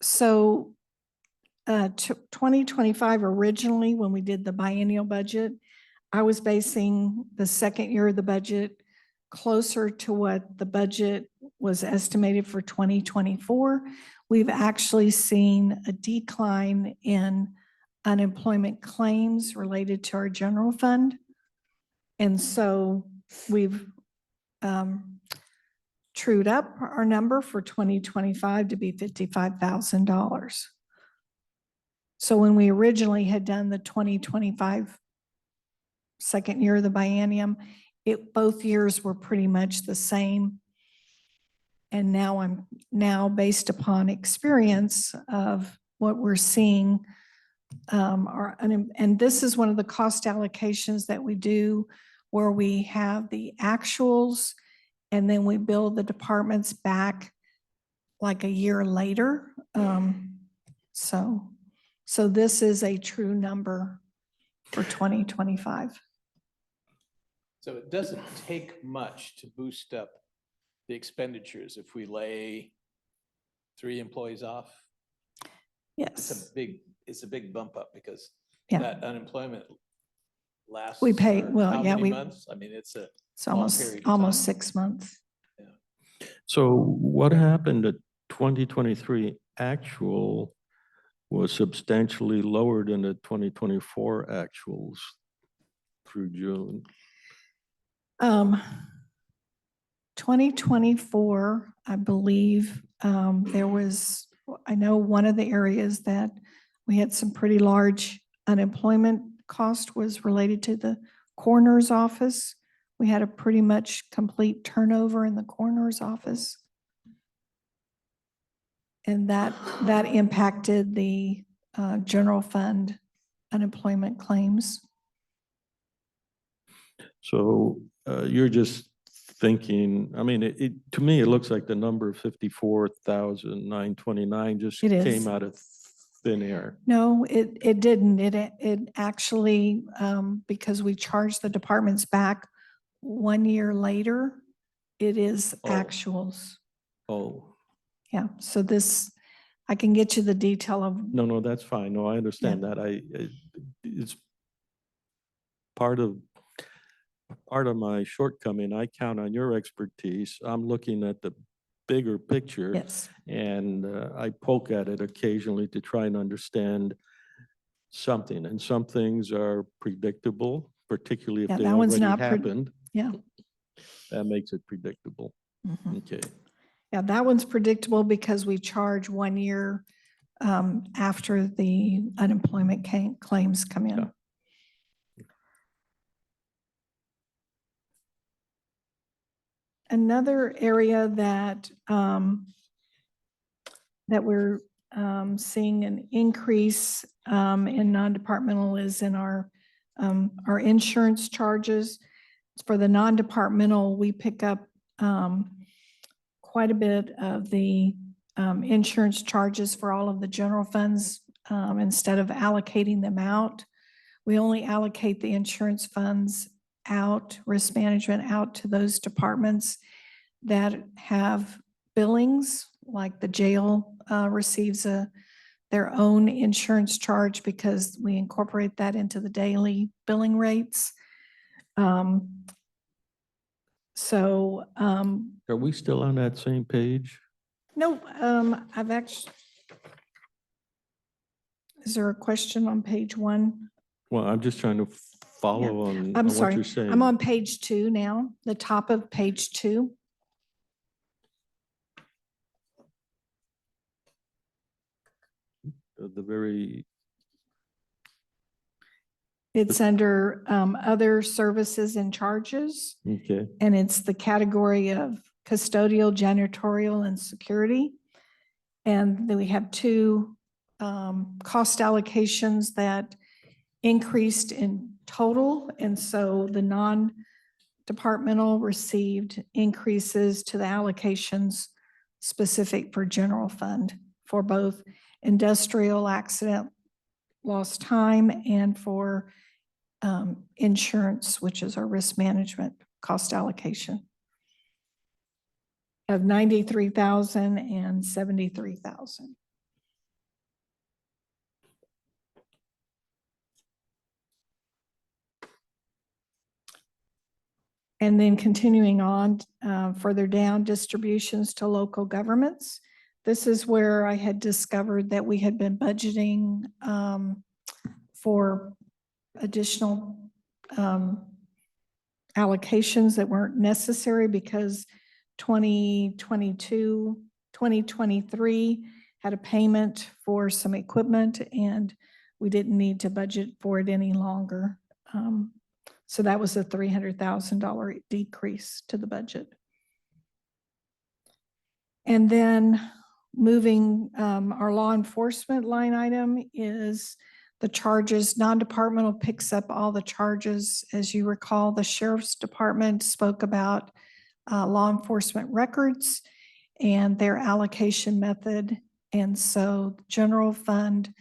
So 2025 originally, when we did the biennial budget, I was basing the second year of the budget closer to what the budget was estimated for 2024. We've actually seen a decline in unemployment claims related to our general fund. And so we've trued up our number for 2025 to be $55,000. So when we originally had done the 2025 second year of the biennium, both years were pretty much the same. And now based upon experience of what we're seeing, and this is one of the cost allocations that we do where we have the actuals and then we build the departments back like a year later. So this is a true number for 2025. So it doesn't take much to boost up the expenditures if we lay 3 employees off. Yes, It's a big bump up because Yeah. that unemployment lasts. We pay- for well, how yeah, many we- months? I mean, it's a it's long almost period of time. 6 months. So what happened to 2023 actual was substantially lower than the 2024 actuals through June? 2024, I believe, there was, I know one of the areas that we had some pretty large unemployment cost was related to the coroner's office. We had a pretty much complete turnover in the coroner's office. And that impacted the general fund unemployment claims. So you're just thinking, I mean, to me, it looks like the number 54,929 just It is. came out of thin air. No, it didn't. It actually, because we charged the departments back 1 year later, it is Oh. actuals. Oh, Yeah, so this, I can get you the detail of, no, that's fine. No, I understand that. It's part of my shortcoming. I count on your expertise. I'm looking at the bigger picture. yes, And I poke at it occasionally to try and understand something. And some things are predictable, particularly Yeah, if they that one's already not happened. yeah. That makes it predictable. Mhm. Okay. Yeah, that one's predictable because we charge 1 year after the unemployment claims come in. Yeah. Another area that we're seeing an increase in non-departmental is in our insurance charges. For the non-departmental, we pick up quite a bit of the insurance charges for all of the general funds instead of allocating them out. We only allocate the insurance funds out, risk management out to those departments that have billings, like the jail receives their own insurance charge because we incorporate that into the daily billing rates. So, Are we still on that same page? no, I've actually, is there a question on page 1? Well, I'm just trying to follow on I'm what sorry, you're saying. I'm on page 2 now, the top of page 2. the very, It's under other services and charges, okay, and it's the category of custodial, janitorial, and security. And then we have two cost allocations that increased in total. And so the non-departmental received increases to the allocations specific for general fund for both industrial accident, lost time, and for insurance, which is our risk management cost allocation of 93,000 and 73,000. And then continuing on, further down, distributions to local governments. This is where I had discovered that we had been budgeting for additional allocations that weren't necessary because 2023 had a payment for some equipment and we didn't need to budget for it any longer. So that was a $300,000 decrease to the budget. And then moving our law enforcement line item is the charges. Non-departmental picks up all the charges. As you recall, the sheriff's department spoke about law enforcement records and their allocation method. And so general fund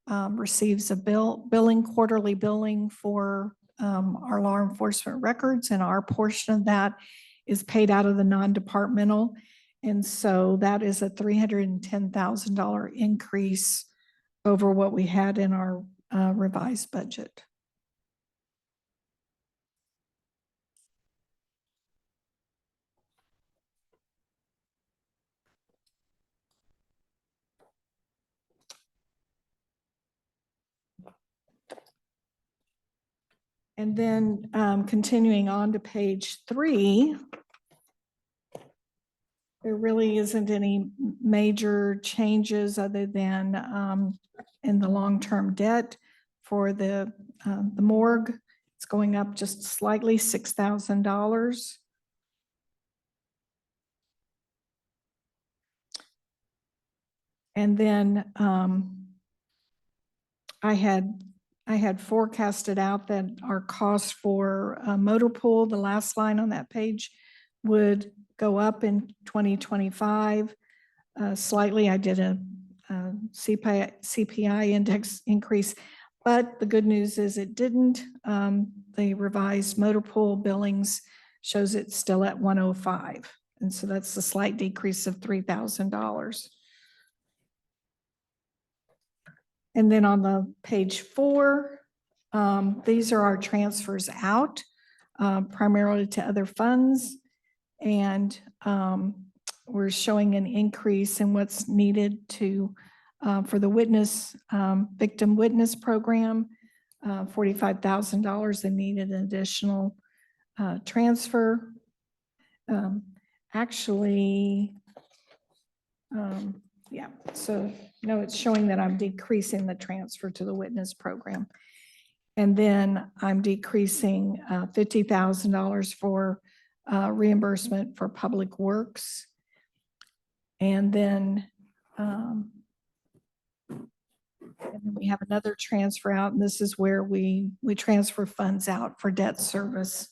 receives a quarterly billing for our law enforcement records, and our portion of that is paid out of the non-departmental. And so that is a $310,000 increase over what we had in our revised budget. And then continuing on to page 3, there really isn't any major changes other than in the long-term debt for the morgue. It's going up just slightly, $6,000. And then I had forecasted out that our cost for motor pool, the last line on that page, would go up in 2025 slightly. I did a CPI index increase, but the good news is it didn't. The revised motor pool billings shows it's still at 105. And so that's a slight decrease of $3,000. And then on the page 4, these are our transfers out, primarily to other funds. And we're showing an increase in what's needed to for the victim witness program, $45,000. They needed an additional transfer. Yeah, so no, it's showing that I'm decreasing the transfer to the witness program. And then I'm decreasing $50,000 for reimbursement for public works. And then we have another transfer out, and this is where we transfer funds out for debt service.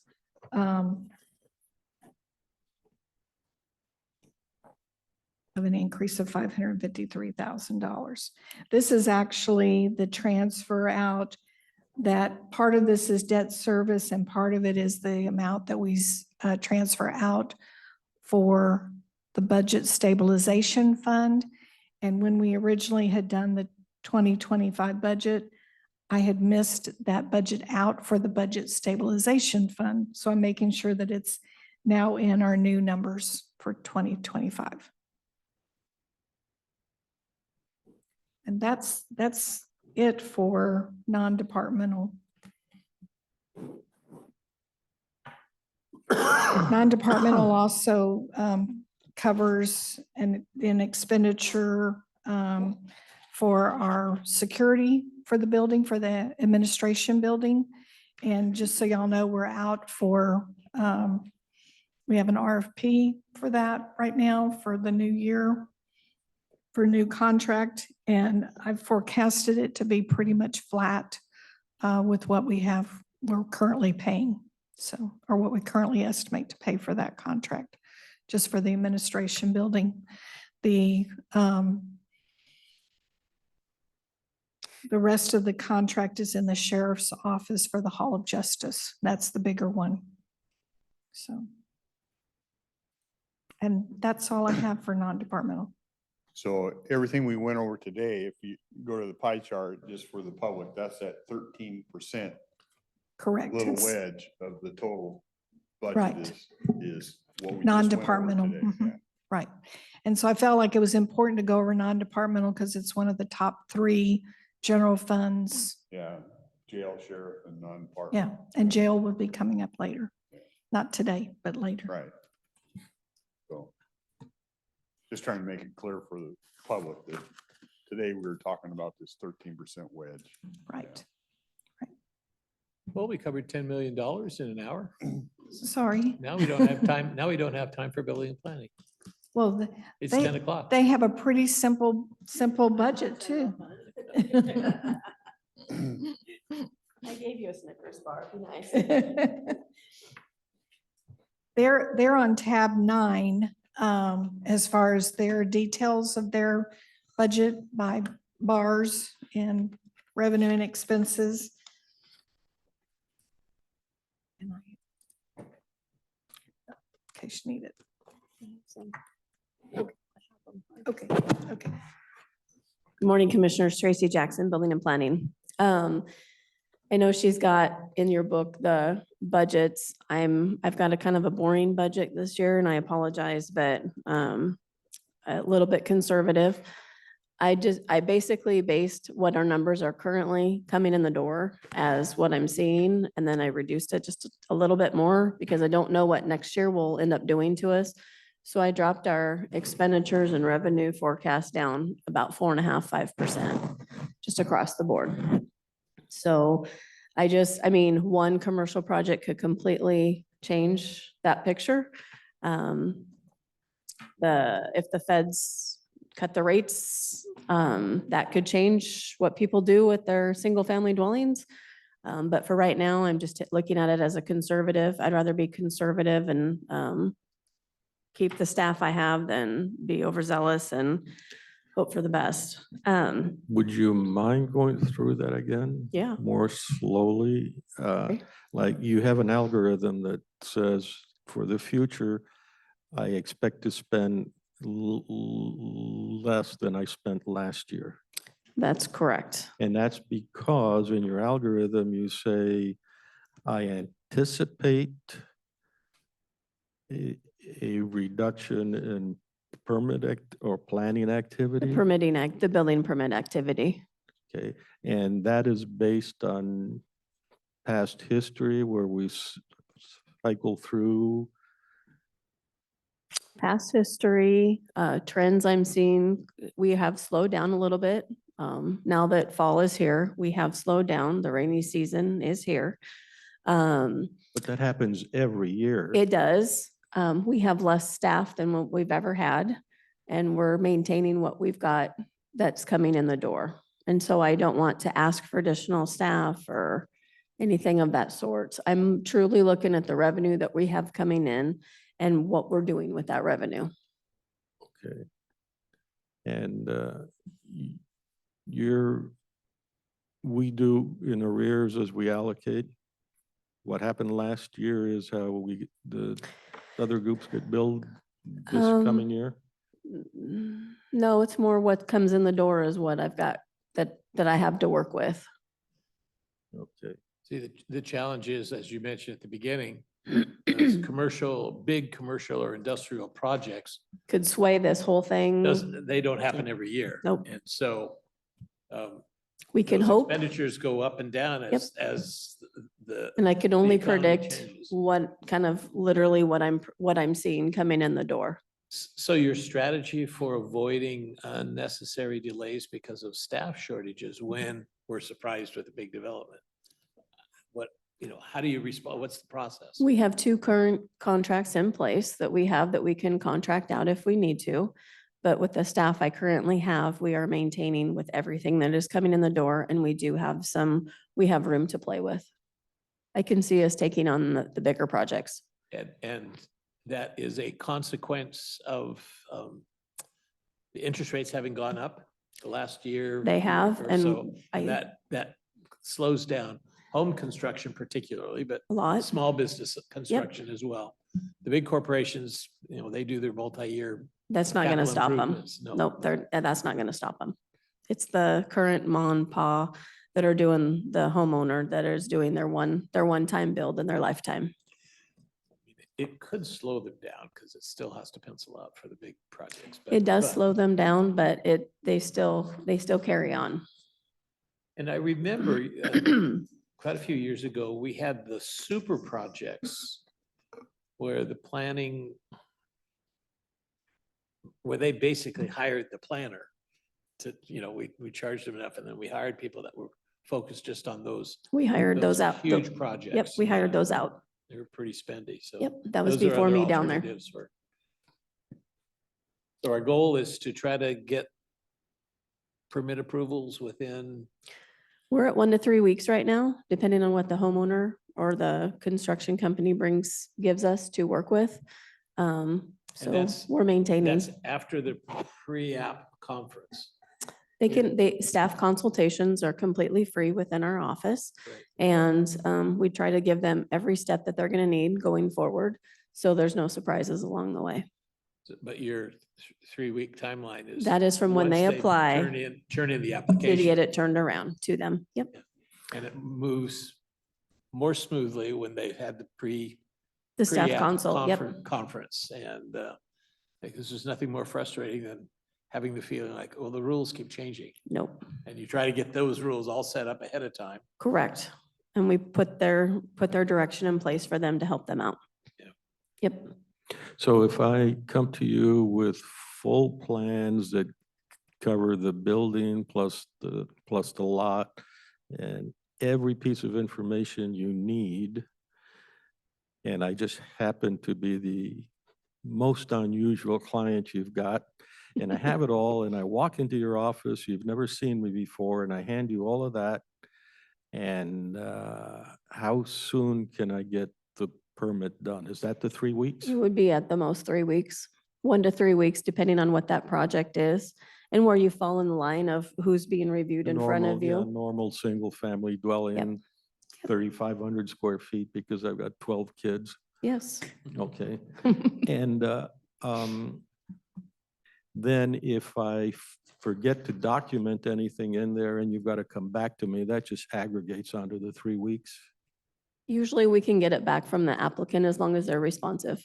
Of an increase of $553,000. This is actually the transfer out. That part of this is debt service and part of it is the amount that we transfer out for the budget stabilization fund. And when we originally had done the 2025 budget, I had missed that budget out for the budget stabilization fund. So I'm making sure that it's now in our new numbers for 2025. And that's it for non-departmental. Non-departmental also covers an expenditure for our security for the building, for the administration building. And just so y'all know, we're out for, we have an RFP for that right now for the new year, for a new contract. And I've forecasted it to be pretty much flat with what we're currently paying. So, or what we currently estimate to pay for that contract, just for the administration building. The rest of the contract is in the sheriff's office for the Hall of Justice. That's the bigger one. So. And that's all I have for non-departmental. So everything we went over today, if you go to the pie chart, just for the public, that's that 13% Correct. little It's wedge of the total budget Right. is what we just went over non-departmental. today. Mhm. Yeah. Right. And so I felt like it was important to go over non-departmental because it's one of the top 3 general funds. Yeah, jail, sheriff, and non-department. Yeah, and jail will be coming up later. Not today, but later. Right. So just trying to make it clear for the public that today we were talking about this 13% wedge. Right. Well, we covered $10 million in an hour. Sorry. Now we don't have time, now we don't have time for building and planning. Well, It's They- 10 o'clock. they have a pretty simple budget too. I gave you a Snickers bar, be nice. They're on tab 9, as far as their details of their budget by bars and revenue and expenses. In case you need it. Okay, okay. Good morning, Commissioners. Tracy Jackson, Building and Planning. I know she's got in your book the budgets. I've got a kind of a boring budget this year and I apologize, but a little bit conservative. I basically based what our numbers are currently coming in the door as what I'm seeing. And then I reduced it just a little bit more because I don't know what next year will end up doing to us. So I dropped our expenditures and revenue forecast down about 4.5%, 5%, just across the board. So I mean, one commercial project could completely change that picture. If the feds cut the rates, that could change what people do with their single family dwellings. But for right now, I'm just looking at it as a conservative. I'd rather be conservative and keep the staff I have than be overzealous and hope for the best. Would you mind going through that again? Yeah. More slowly? Okay. Like you have an algorithm that says for the future, I expect to spend less than I spent last year. That's correct. And that's because in your algorithm, you say, I anticipate a reduction in or planning The activity. the building permit activity. Okay, and that is based on past history where we cycle through. Past history, trends I'm seeing, we have slowed down a little bit. Now that fall is here, we have slowed down. The rainy season is here. But that happens every year. It does. We have less staff than what we've ever had, and we're maintaining what we've got that's coming in the door. And so I don't want to ask for additional staff or anything of that sort. I'm truly looking at the revenue that we have coming in and what we're doing with that revenue. Okay. And we do in arrears as we allocate. What happened last year is how the other groups get billed this coming year? No, it's more what comes in the door is what I've got that I have to work with. Okay. See, the challenge is, as you mentioned at the beginning, those big commercial or industrial projects, Could sway this whole thing. they don't happen every year. Nope. And so We can those hope, expenditures go up and down Yep. as the. and I can only economy predict changes. what kind of literally what I'm seeing coming in the door. So your strategy for avoiding unnecessary delays because of staff shortages when we're surprised with a big development? What, how do you respond? What's the process? We have 2 current contracts in place that we have that we can contract out if we need to. But with the staff I currently have, we are maintaining with everything that is coming in the door, and we have room to play with. I can see us taking on the bigger projects. And that is a consequence of the interest rates having gone up the last year. They have, or and so, I, that slows down home construction particularly, but a lot. small business construction as well. The big corporations, they do their multi-year. That's not gonna capital stop them. improvements. No. Nope, that's not gonna stop them. It's the current mom and pa that are doing, the homeowner that is doing their one-time build in their lifetime. It could slow them down because it still has to pencil out for the big projects. It does but- slow them down, but they still carry on. And I remember quite a few years ago, we had the super projects where the planning, where they basically hired the planner to, we charged them enough and then we hired people that were focused just on those. We hired those out. Huge projects. Yep, we hired those out. They were pretty spendy, so. Yep, that was those are before other me down there. alternatives for- So our goal is to try to get permit approvals within, We're at 1 to 3 weeks right now, depending on what the homeowner or the construction company gives us to work with. So that's- we're maintaining. that's after the pre-app conference. Staff consultations are completely free within our office. Right. And we try to give them every step that they're gonna need going forward. So there's no surprises along the way. But your 3-week timeline is. That is from when once they apply Turn in the to application. get it turned around to them. Yep. And it moves more smoothly when they've had the The staff pre-app consult, yep. conference. And because there's nothing more frustrating than having the feeling like, oh, the rules keep changing. Nope, And you try to get those rules all set up ahead of time. correct. And we put their direction in place for them to help them out. Yeah. Yep, So if I come to you with full plans that cover the building plus the lot and every piece of information you need, and I just happen to be the most unusual client you've got, and I have it all, and I walk into your office, you've never seen me before, and I hand you all of that, and how soon can I get the permit done? Is that the 3 weeks? it would be at the most 3 weeks, 1 to 3 weeks, depending on what that project is and where you fall in the line of who's being reviewed A in front normal- of yeah, you. Normal, single-family dwelling, 3,500 square feet because I've got 12 kids. Yes. Okay. And then if I forget to document anything in there and you've got to come back to me, that just aggregates onto the 3 weeks. Usually we can get it back from the applicant as long as they're responsive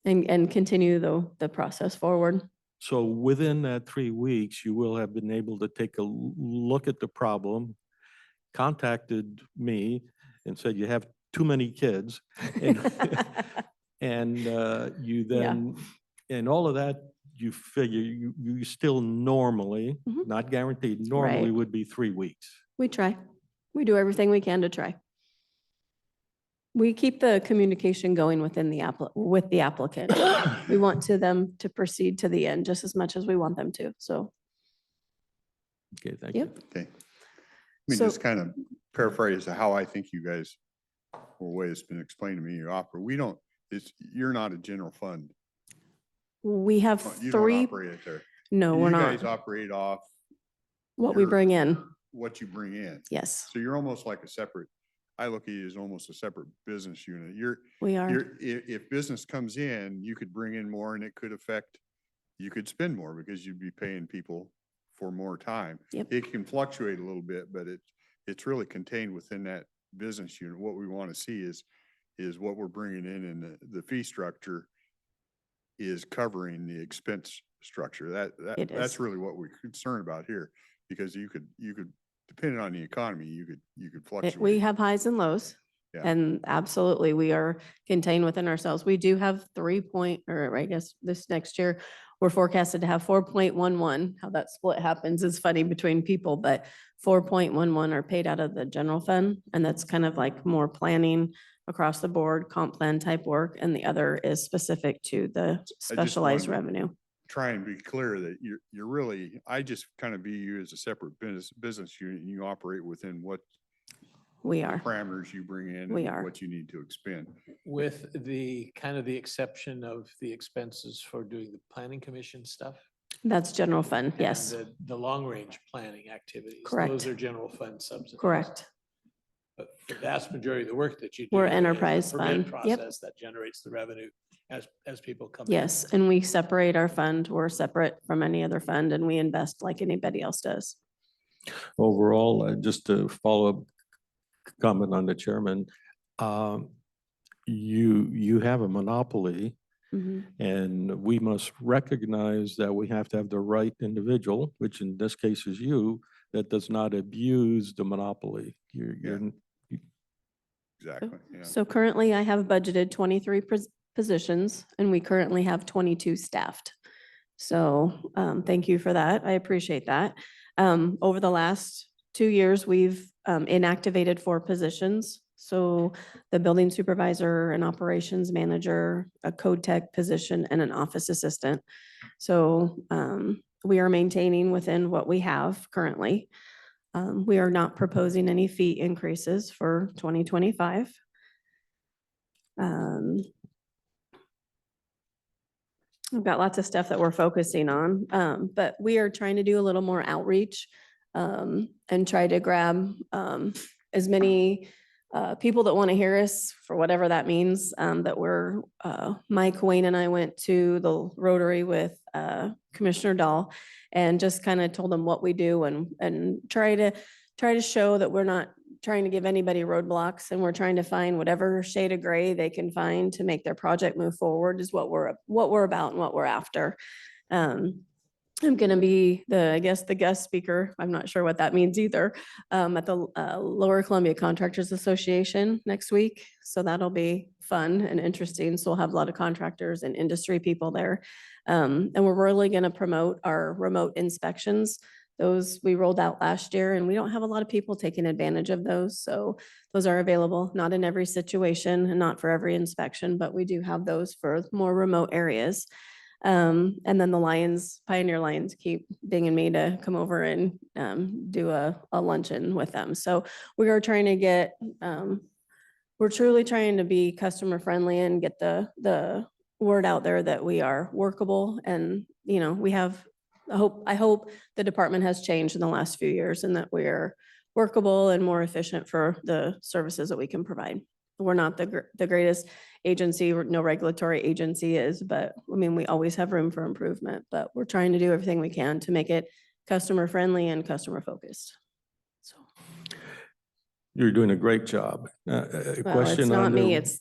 and continue the process forward. So within that 3 weeks, you will have been able to take a look at the problem, contacted me and said, you have too many kids. And you then, and all of that, you figure you still normally, Mhm. not guaranteed, normally Right. would be 3 weeks. We try. We do everything we can to try. We keep the communication going within with the applicant. We want them to proceed to the end just as much as we want them to, so. Okay, thank you. Yep. Okay. Let me So- just kind of paraphrase how I think you guys, or the way it's been explained to me, you operate. You're not a general fund. We have You don't 3, operate it there. no, we're You not. guys operate off What we your- bring in, what you bring in. yes, So you're almost like I look at you as almost a separate business unit. we are. If business comes in, you could bring in more and it could affect, you could spend more because you'd be paying people for more time. Yep. It can fluctuate a little bit, but it's really contained within that business unit. What we want to see is what we're bringing in and the fee structure is covering the expense structure. It That's is. really what we're concerned about here, because you could, depending on the economy, you could We fluctuate. have highs and lows. Yeah. And absolutely, we are contained within ourselves. We do have 3 or I guess this next year, we're forecasted to have 4.11. How that split happens is funny between people, but 4.11 are paid out of the general fund. And that's kind of like more planning across the board, comp plan type work. And the other is specific to the specialized wanted- revenue. Try and be clear that you're really, I just kind of view you as a separate business unit and you operate within what We are. parameters you bring in. We and are. What you need to expend. With the kind of the exception of the expenses for doing the planning commission stuff. That's general fund, and yes, The long range planning activities. Correct. Those are general fund subsidies. correct. But the vast majority of the work that you do. We're is the enterprise permit fund. Yep. Process that generates the revenue as people come. in. Yes, and we separate our fund. We're separate from any other fund and we invest like anybody else does. Overall, just to follow up comment on the chairman, you have a monopoly Mhm. and we must recognize that we have to have the right individual, which in this case is you, that does not abuse the monopoly. You're, Exactly, yeah. So currently I have budgeted 23 positions and we currently have 22 staffed. So thank you for that. I appreciate that. Over the last 2 years, we've inactivated 4 positions. So the building supervisor, an operations manager, a code tech position, and an office assistant. So we are maintaining within what we have currently. We are not proposing any fee increases for 2025. We've got lots of stuff that we're focusing on, but we are trying to do a little more outreach and try to grab as many people that want to hear us for whatever that means, that we're, Mike Wayne and I went to the Rotary with Commissioner Dahl and just kind of told them what we do and try to show that we're not trying to give anybody roadblocks and we're trying to find whatever shade of gray they can find to make their project move forward is what we're about and what we're after. I'm going to be I guess the guest speaker. I'm not sure what that means either, at the Lower Columbia Contractors Association next week. So that'll be fun and interesting. So we'll have a lot of contractors and industry people there. And we're really going to promote our remote inspections. Those we rolled out last year and we don't have a lot of people taking advantage of those. So those are available, not in every situation and not for every inspection, but we do have those for more remote areas. And then the Pioneer Lions keep dinging me to come over and do a luncheon with them. So we are trying to we're truly trying to be customer friendly and get the word out there that we are workable. And, we have, I hope the department has changed in the last few years and that we're workable and more efficient for the services that we can provide. We're not the greatest agency, no regulatory agency is, but we always have room for improvement, but we're trying to do everything we can to make it customer friendly and customer focused. So, you're doing a great job. well, it's Question not on me, the, it's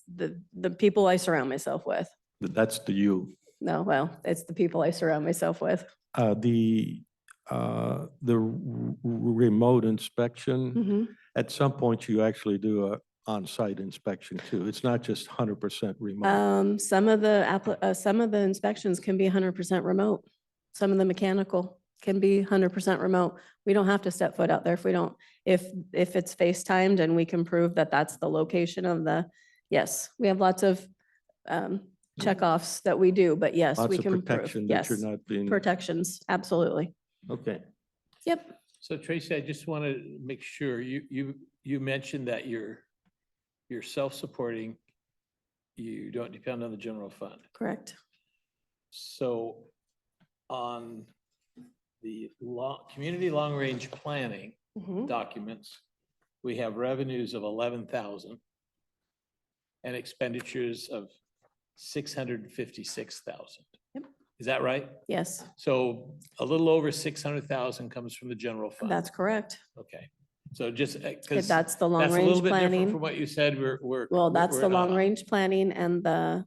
the people I surround myself with. that's the you. No, well, it's the people I surround myself with. The remote inspection, Mhm. at some point you actually do a on-site inspection too. It's not just 100% remote. Some of the inspections can be 100% remote. Some of the mechanical can be 100% remote. We don't have to step foot out there if it's FaceTimed and we can prove that that's the location of yes, we have lots of checkoffs that we do, but yes, Lots we of can prove. protection that you're Yes, not being, protections, absolutely. okay. Yep, So Tracy, I just want to make sure you mentioned that you're self-supporting. You don't depend on the general fund. correct. So on the community long-range planning Mhm. documents, we have revenues of 11,000 and expenditures of 656,000. Yep. Is that right? Yes, So a little over 600,000 comes from the general fund. that's correct. Okay. So just If because that's the long that's a little range bit different planning. from what you said, Well, that's we're the not long on. range planning and the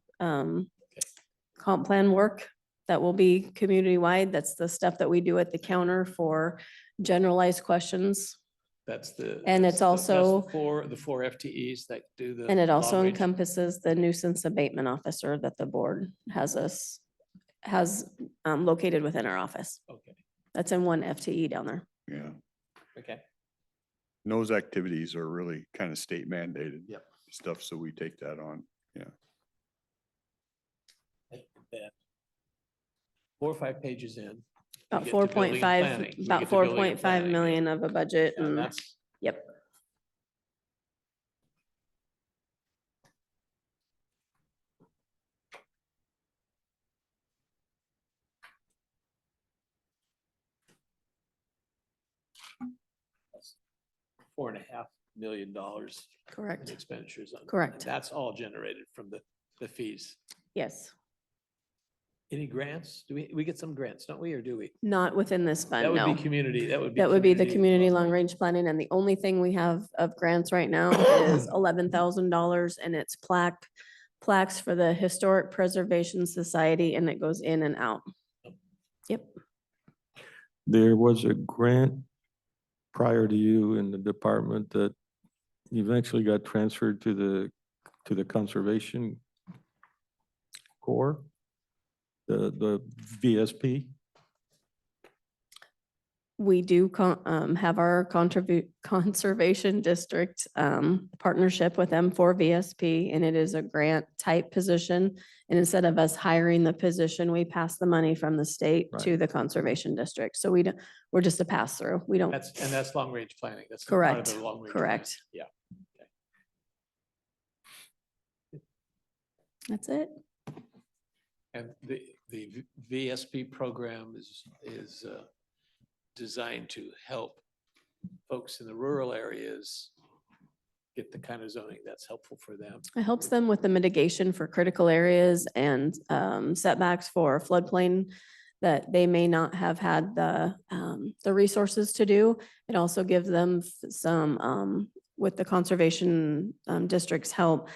comp plan work that will be community wide. That's the stuff that we do at the counter for generalized questions. That's the. And that's it's the- that's also- The four FTEs that do the. And it also long-range- encompasses the nuisance abatement officer that the board has located within our office. Okay, That's in one FTE down there. Yeah. okay. And those activities are really kind of state mandated. Yep. Stuff, so we take that on. Then 4 or 5 pages in. we About get to four building point and five, planning. We about get to building and 4.5 planning, yeah. million of a budget And and, that's, yep. that's $4.5 million in Correct. expenditures on. Correct. and that's all generated from the fees. Yes. Any grants? Do we get some grants, don't we, or do we? Not within this That fund, would be no. community, that would be. That would be the community involved. long-range planning, and the only thing we have of grants right now is $11,000, and it's plaques for the Historic Preservation Society, and it goes in and out. Yep, There was a grant prior to you in the department that eventually got transferred to the Conservation Corps, the VSP. we do have our conservation district partnership with them for VSP, and it is a grant type position. And instead of us hiring the position, we pass the money from the state to Right. the conservation district. So we're just a pass through. We don't, That's long-range planning. That's. part of Correct, the long-range plan. correct. Yeah. That's it. And the VSP program is designed to help folks in the rural areas get the kind of zoning that's helpful for them. It helps them with the mitigation for critical areas and setbacks for floodplain that they may not have had the resources to do. It also gives them some, with the conservation district's help,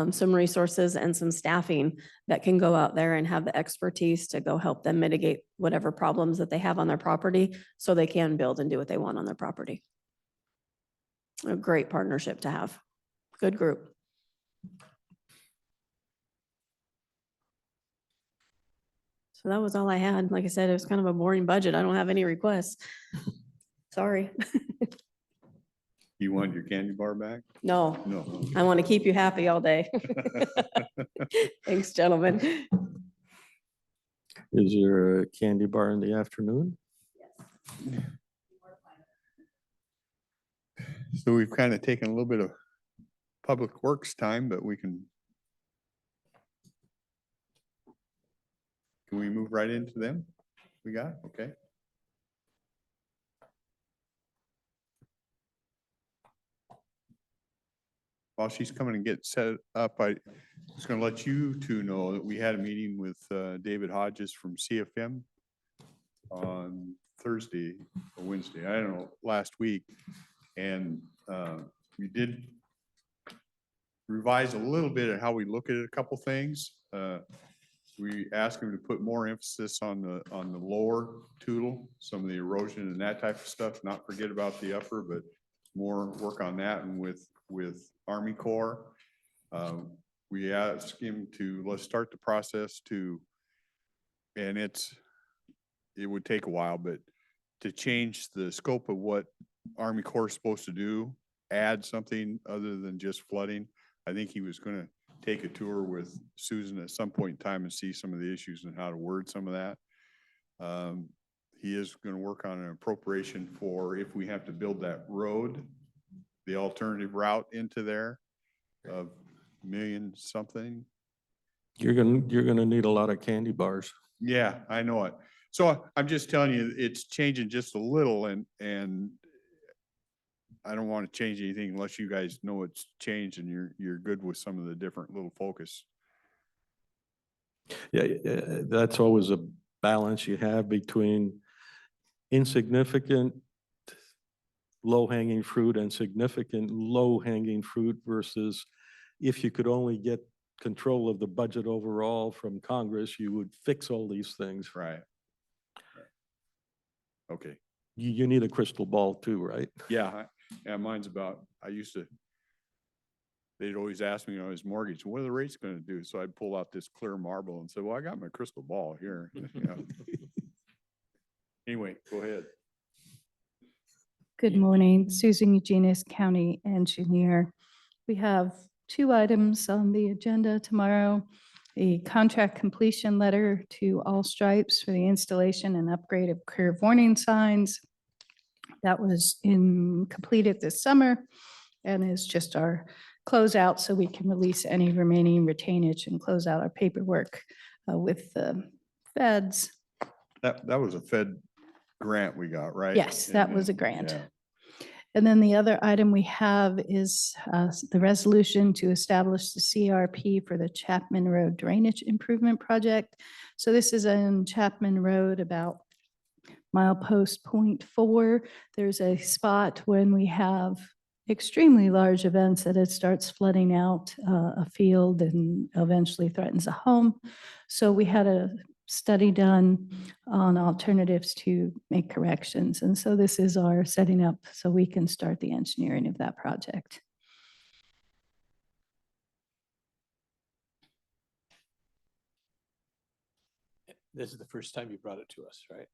some resources and some staffing that can go out there and have the expertise to go help them mitigate whatever problems that they have on their property so they can build and do what they want on their property. A great partnership to have. Good group. So that was all I had. Like I said, it was kind of a boring budget. I don't have any requests. Sorry. You want your candy bar back? No, No. I want to keep you happy all day. Thanks, gentlemen. Is there a candy bar in the afternoon? So we've kind of taken a little bit of public works time, but we can we move right into them? We got, okay. While she's coming and get set up, I was gonna let you two know that we had a meeting with David Hodges from CFM on Thursday or Wednesday, I don't know, last week. And we did revise a little bit of how we look at a couple things. We asked him to put more emphasis on the lower Toutle, some of the erosion and that type of stuff, not forget about the upper, but more work on that. And with Army Corps, we asked him to, let's start the process to, and it would take a while, but to change the scope of what Army Corps is supposed to do, add something other than just flooding. I think he was gonna take a tour with Susan at some point in time and see some of the issues and how to word some of that. He is gonna work on an appropriation for if we have to build that road, the alternative route into there of million something. You're gonna need a lot of candy bars. Yeah, I know it. So I'm just telling you, it's changing just a little and I don't want to change anything unless you guys know it's changed and you're good with some of the different little focus. Yeah, that's always a balance you have between insignificant low-hanging fruit and significant low-hanging fruit versus if you could only get control of the budget overall from Congress, you would fix all these things. Right. Okay. You need a crystal ball too, right? Yeah, Yeah, mine's about, they'd always ask me on his mortgage, what are the rates gonna do? So I'd pull out this clear marble and say, well, I got my crystal ball here. you know. Anyway, go ahead. Good morning, Susan Eugenius, County Engineer. We have 2 items on the agenda tomorrow. A contract completion letter to All Stripes for the installation and upgrade of curve warning signs. That was completed this summer and is just our closeout so we can release any remaining retainage and close out our paperwork with the feds. That was a Fed grant we got, right? Yes, that was a grant. Yeah. And then the other item we have is the resolution to establish the CRP for the Chapman Road Drainage Improvement Project. So this is in Chapman Road, about milepost .4. There's a spot when we have extremely large events that it starts flooding out a field and eventually threatens a home. So we had a study done on alternatives to make corrections. And so this is our setting up so we can start the engineering of that project. This is the first time you brought it to us, right?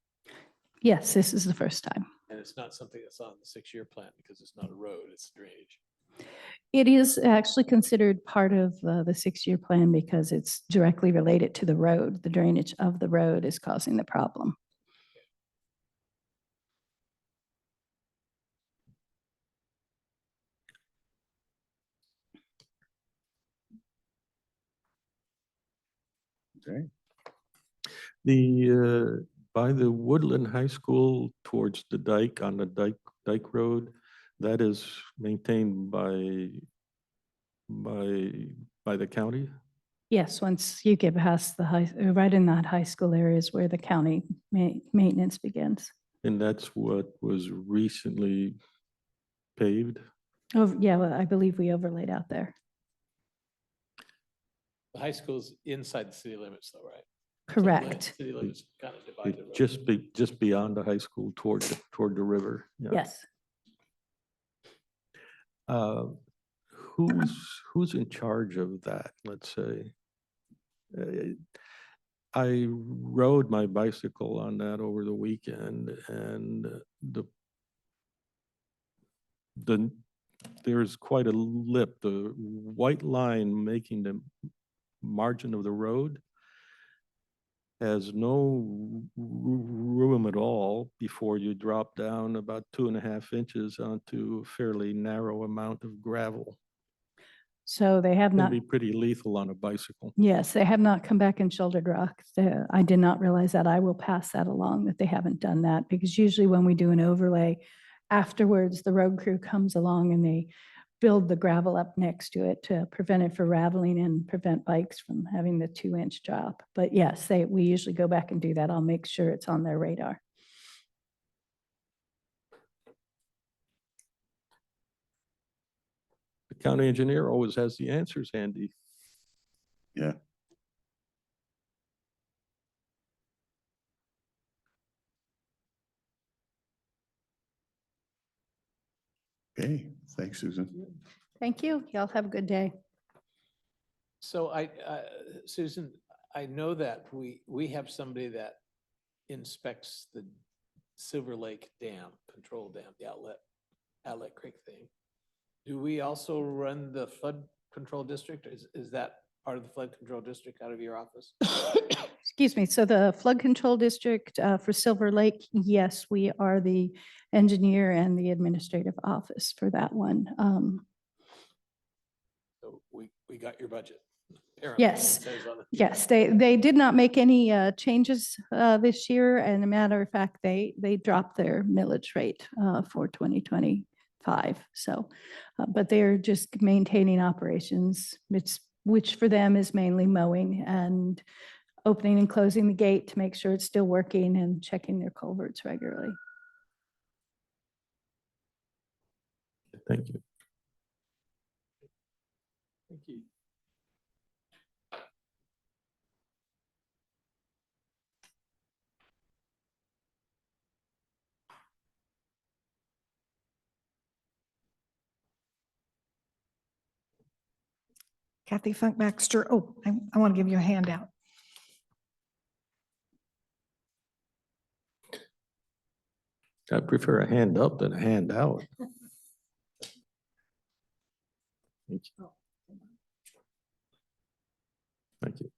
Yes, this is the first time. And it's not something that's on the 6-year plan because it's not a road, it's drainage. It is actually considered part of the 6-year plan because it's directly related to the road. The drainage of the road is causing the problem. Okay. By the Woodland High School towards the dike, on the dike road, that is maintained by the county? Yes, once you get past the right in that high school area is where the county maintenance begins. And that's what was recently paved? Oh, yeah, well, I believe we overlaid out there. The high school's inside the city limits though, right? So the Correct. City limits kind of divide the road. Just beyond the high school toward the river. Yeah. Yes. Who's in charge of that, let's say? I rode my bicycle on that over the weekend and there's quite a lip, the white line making the margin of the road has no room at all before you drop down about 2.5 inches onto a fairly narrow amount of gravel. So they have Can not, be pretty lethal on a bicycle. yes, they have not come back and shouldered rock. I did not realize that. I will pass that along, that they haven't done that, because usually when we do an overlay, afterwards, the road crew comes along and they build the gravel up next to it to prevent it from raveling and prevent bikes from having the 2-inch drop. But yes, we usually go back and do that. I'll make sure it's on their radar. The county engineer always has the answers handy. Yeah. Okay, thanks, Susan. Thank you. Y'all have a good day. So Susan, I know that we have somebody that inspects the Silver Lake Dam, control dam, the outlet creek thing. Do we also run the flood control district? Is that part of the flood control district out of your office? Excuse me. So the flood control district for Silver Lake, yes, we are the engineer and the administrative office for that one. So we got your budget. Apparently, Yes. it says on the- Yes, they did not make any changes this year. And a matter of fact, they dropped their millage rate for 2025. So, but they're just maintaining operations, which for them is mainly mowing and opening and closing the gate to make sure it's still working and checking their culverts regularly. Thank you. Thank you. Kathy Funk Baxter. Oh, I want to give you a handout. I prefer a hand up than a hand out. Thank you. Thank you.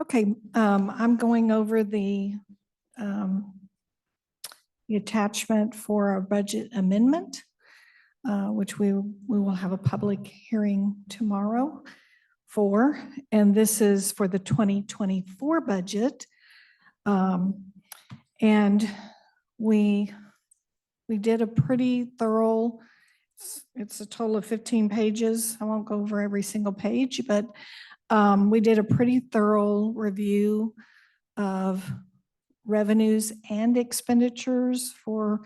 Okay, I'm going over the attachment for our budget amendment, which we will have a public hearing tomorrow for, and this is for the 2024 budget. And we did a pretty thorough, it's a total of 15 pages. I won't go over every single page, but we did a pretty thorough review of revenues and expenditures for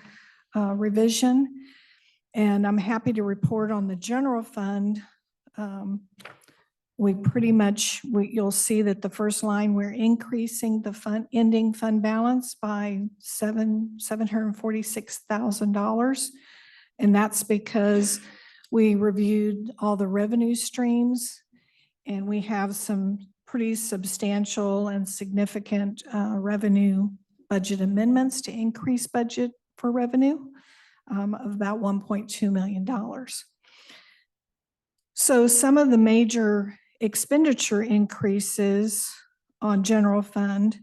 revision. And I'm happy to report on the general fund. We pretty much, you'll see that the first line, we're increasing the ending fund balance by $746,000. And that's because we reviewed all the revenue streams, and we have some pretty substantial and significant revenue budget amendments to increase budget for revenue of about $1.2 million. So some of the major expenditure increases on general fund,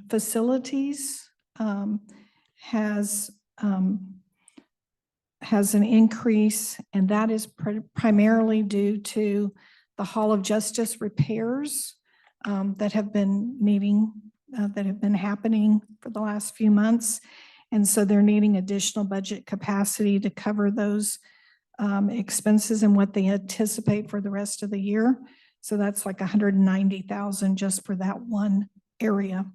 facilities has an increase, and that is primarily due to the Hall of Justice repairs that have been happening for the last few months. And so they're needing additional budget capacity to cover those expenses and what they anticipate for the rest of the year. So that's like $190,000 just for that one area.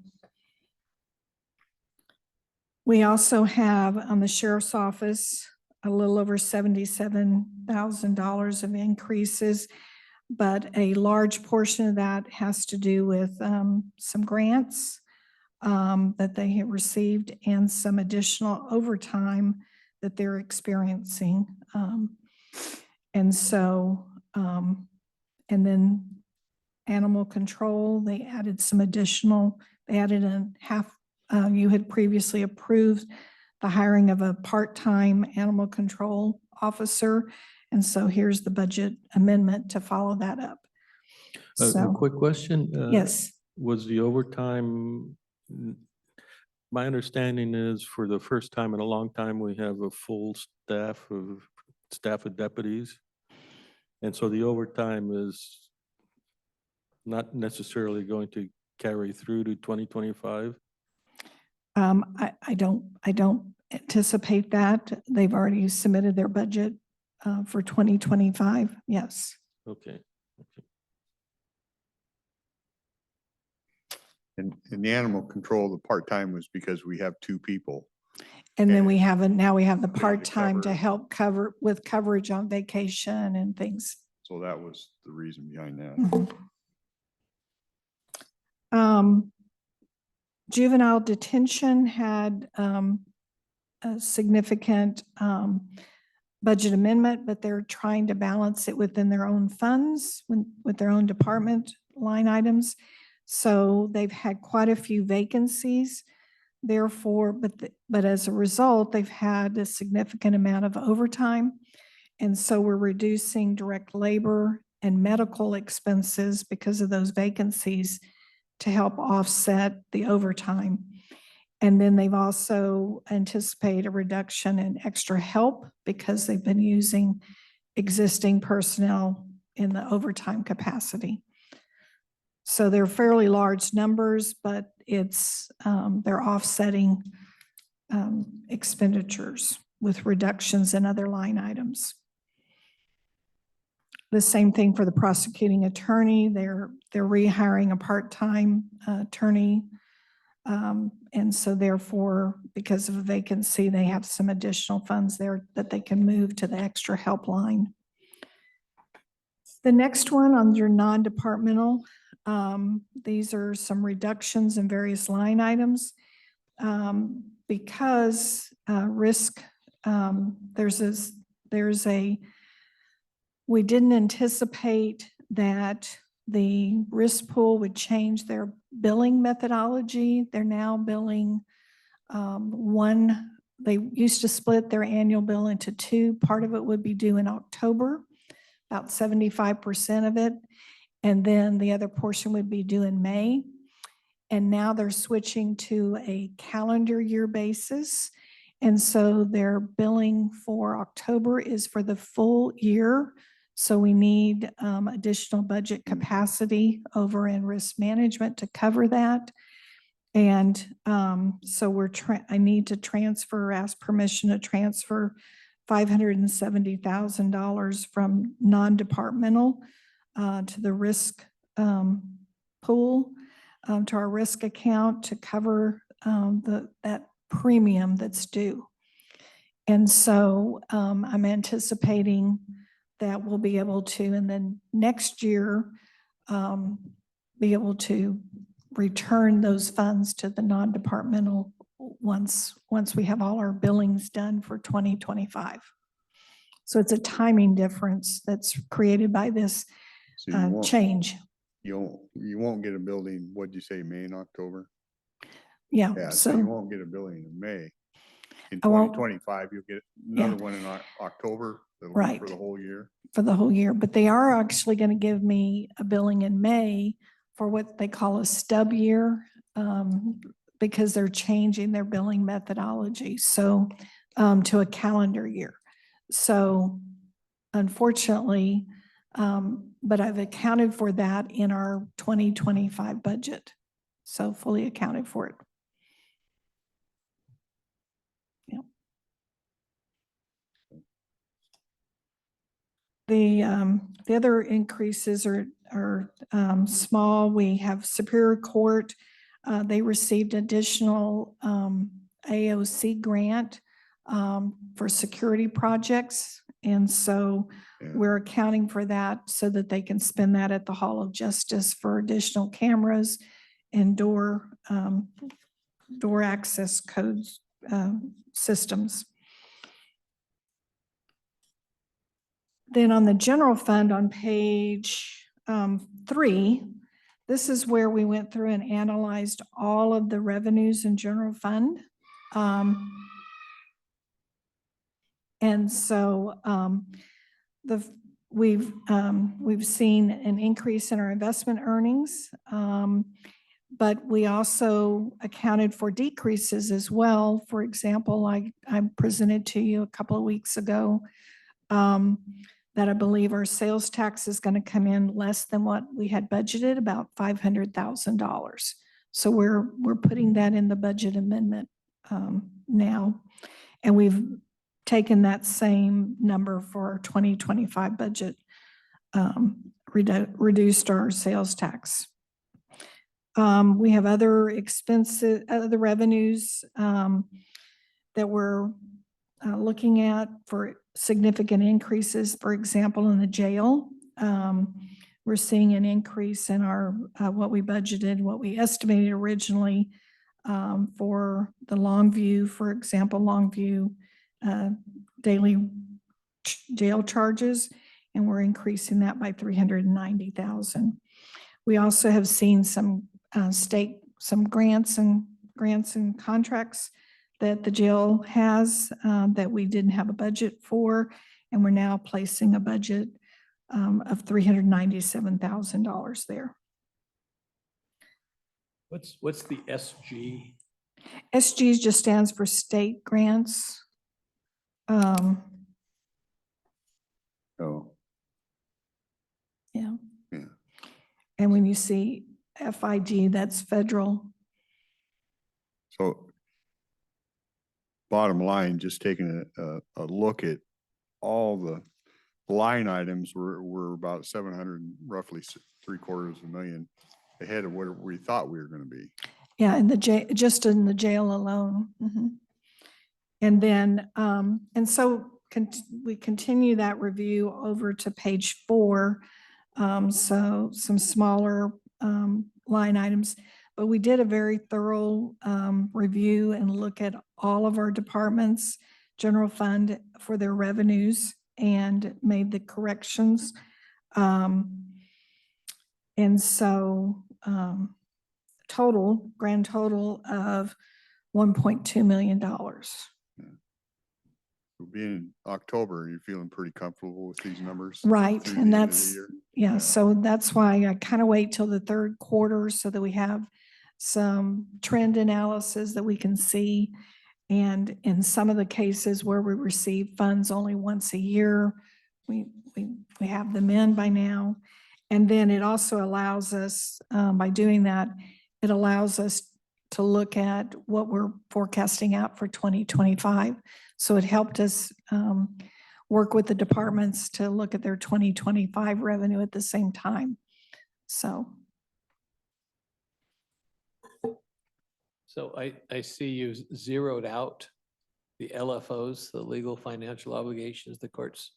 We also have on the sheriff's office a little over $77,000 of increases, but a large portion of that has to do with some grants that they have received and some additional overtime that they're experiencing. And so, and then animal control, they added some additional, they added a half, you had previously approved the hiring of a part-time animal control officer. And so here's the budget amendment to follow that up. A So, quick question. yes. Was the overtime, my understanding is for the first time in a long time, we have a full staff of deputies. And so the overtime is not necessarily going to carry through to 2025? I don't anticipate that. They've already submitted their budget for 2025. Yes. Okay. And the animal control, the part-time was because we have 2 people. And then And we have now we have the to part-time to cover- help cover with coverage on vacation and things. So that was the reason behind that. Juvenile detention had a significant budget amendment, but they're trying to balance it within their own funds, with their own department line items. So they've had quite a few vacancies. Therefore, but as a result, they've had a significant amount of overtime. And so we're reducing direct labor and medical expenses because of those vacancies to help offset the overtime. And then they've also anticipated a reduction in extra help because they've been using existing personnel in the overtime capacity. So they're fairly large numbers, but it's they're offsetting expenditures with reductions in other line items. The same thing for the prosecuting attorney. They're rehiring a part-time attorney And so therefore, because of a vacancy, they have some additional funds there that they can move to the extra help line. The next one under non-departmental, these are some reductions in various line items. Because risk, we didn't anticipate that the risk pool would change their billing methodology. They're now billing they used to split their annual bill into two. Part of it would be due in October, about 75% of it. And then the other portion would be due in May. And now they're switching to a calendar year basis. And so their billing for October is for the full year. So we need additional budget capacity over in risk management to cover that. And so I need to ask permission to transfer $570,000 from non-departmental to the risk pool, to our risk account to cover that premium that's due. And so I'm anticipating that we'll be able to, and then next year, be able to return those funds to the non-departmental once we have all our billings done for 2025. So it's a timing difference that's created by this So you won't, change. you won't get a building, what'd you say, May and October? Yeah, Yeah, so you so won't get a building in May. In I won't- 2025, you'll get Yeah. another one in October. That'll be Right. For the whole year. for the whole year, but they are actually going to give me a billing in May for what they call a stub year, because they're changing their billing methodology. So to a calendar year. So unfortunately, but I've accounted for that in our 2025 budget. So fully accounted for it. Yeah. The other increases are small. We have Superior Court. They received additional AOC grant for security projects. And so Yeah. we're accounting for that so that they can spend that at the Hall of Justice for additional cameras and door access codes systems. Then on the general fund on page 3, this is where we went through and analyzed all of the revenues in general fund. And so we've seen an increase in our investment earnings, but we also accounted for decreases as well. For example, I presented to you a couple of weeks ago that I believe our sales tax is going to come in less than what we had budgeted, about $500,000. So we're putting that in the budget amendment now, and we've taken that same number for our 2025 budget, reduced our sales tax. We have other expenses, other revenues that we're looking at for significant increases. For example, in the jail, we're seeing an increase in our what we budgeted, what we estimated originally for the Longview, for example, Longview daily jail charges, and we're increasing that by $390,000. We also have seen some grants and contracts that the jail has that we didn't have a budget for, and we're now placing a budget of $397,000 there. What's the SG? SG just stands for state grants. Oh, Yeah. Yeah. And when you see FIG, that's federal. so bottom line, just taking a look at all the line items, we're about 700, roughly $750,000 ahead of what we thought we were going to be. Yeah, in the jail, just in the jail alone. Mhm. And then, and so we continue that review over to page 4. So some smaller line items, but we did a very thorough review and look at all of our departments, general fund for their revenues, and made the corrections. And so grand total of $1.2 million. Being in October, you're feeling pretty comfortable with these numbers? Right, through and the end of the that's, year? yeah, so that's why I kind of wait till the third quarter so that we have some trend analysis that we can see. And in some of the cases where we receive funds only once a year, we have them in by now. And then it also allows us, by doing that, it allows us to look at what we're forecasting out for 2025. So it helped us work with the departments to look at their 2025 revenue at the same time. So, So I see you zeroed out the LFOs, the legal financial obligations the courts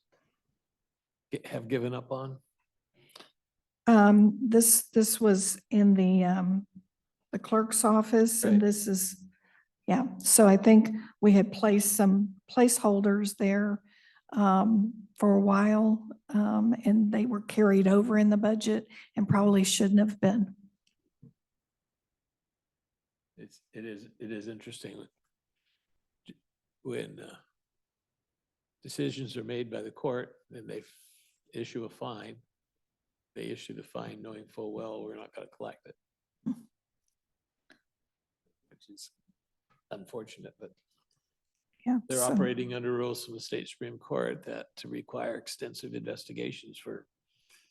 have given up on. this was in the clerk's office, and Right. this is, yeah. So I think we had placed some placeholders there for a while, and they were carried over in the budget and probably shouldn't have been. It is interesting when decisions are made by the court and they issue a fine. They issue the fine knowing full well we're not going to collect it. Which is unfortunate, but Yeah. they're so- operating under rules from the state Supreme Court that to require extensive investigations for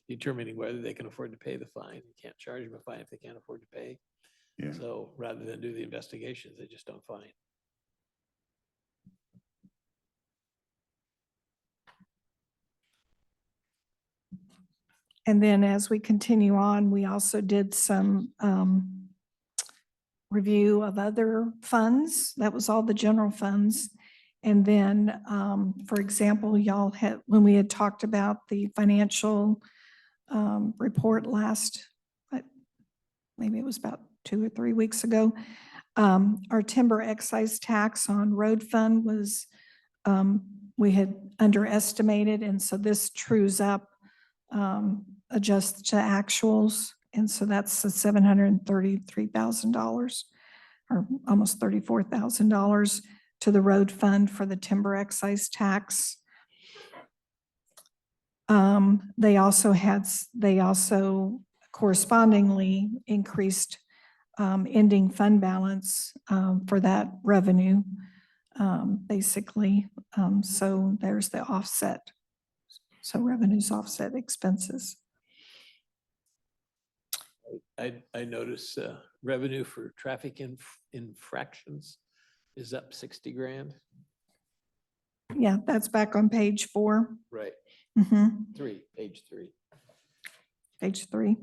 determining whether they can afford to pay the fine. You can't charge them a fine if they can't afford to pay. Yeah. So rather than do the investigations, they just don't fine. And then as we continue on, we also did some review of other funds. That was all the general funds. And then, for example, y'all had, when we had talked about the financial report last, maybe it was about 2 or 3 weeks ago, our timber excise tax on road fund was, we had underestimated. And so this trues up, adjusts to actuals. And so that's the $733,000 or almost $34,000 to the road fund for the timber excise tax. They also correspondingly increased ending fund balance for that revenue, basically. So there's the offset. So revenues offset expenses. I notice revenue for traffic infractions is up 60 grand. Yeah, that's back on page 4. Right. Mhm, Page 3. page 3.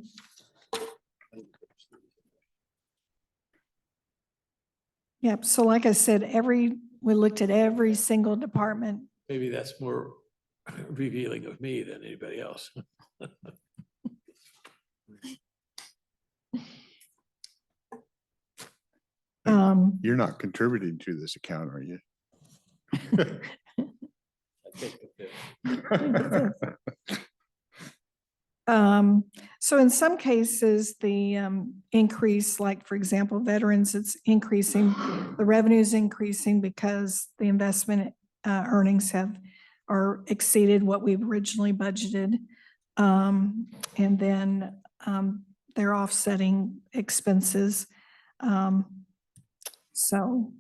Yep, so like I said, we looked at every single department. Maybe that's more revealing of me than anybody else. You're not contributing to this account, are you? I take the fifth. So in some cases, the increase, like for example, veterans, it's increasing, the revenue's increasing because the investment earnings are exceeded what we've originally budgeted. And then they're offsetting expenses. So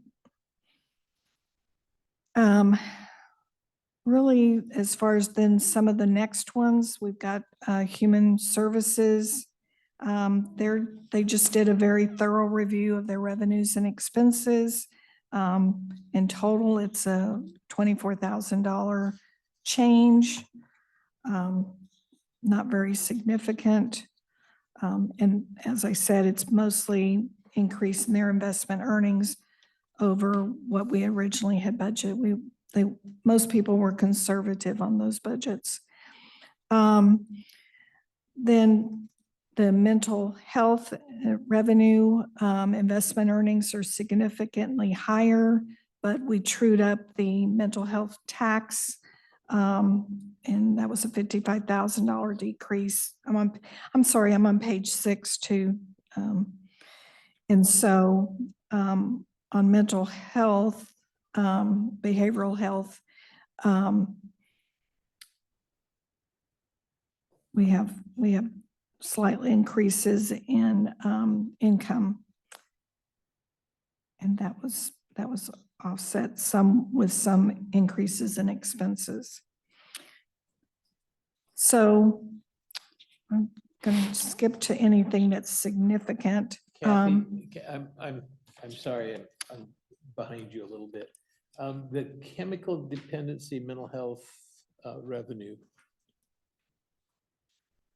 really, as far as then some of the next ones, we've got human services. They just did a very thorough review of their revenues and expenses. In total, it's a $24,000 change. Not very significant. And as I said, it's mostly increase in their investment earnings over what we originally had budgeted. Most people were conservative on those budgets. Then the mental health revenue, investment earnings are significantly higher, but we trued up the mental health tax. And that was a $55,000 decrease. I'm sorry, I'm on page 6 too. And so on mental health, behavioral health, we have slightly increases in income. And that was offset some with some increases in expenses. So I'm going to skip to anything that's significant. Kathy, I'm sorry, I'm behind you a little bit. The chemical dependency mental health revenue.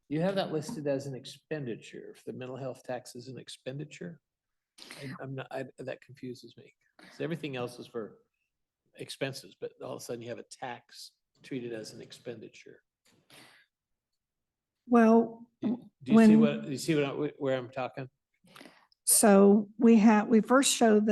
You have that listed as an expenditure. If the mental health tax is an expenditure, that confuses me. 'Cause everything else is for expenses, but all of a sudden you have a tax treated as an expenditure. Well, Do you see when- where I'm talking? so we first showed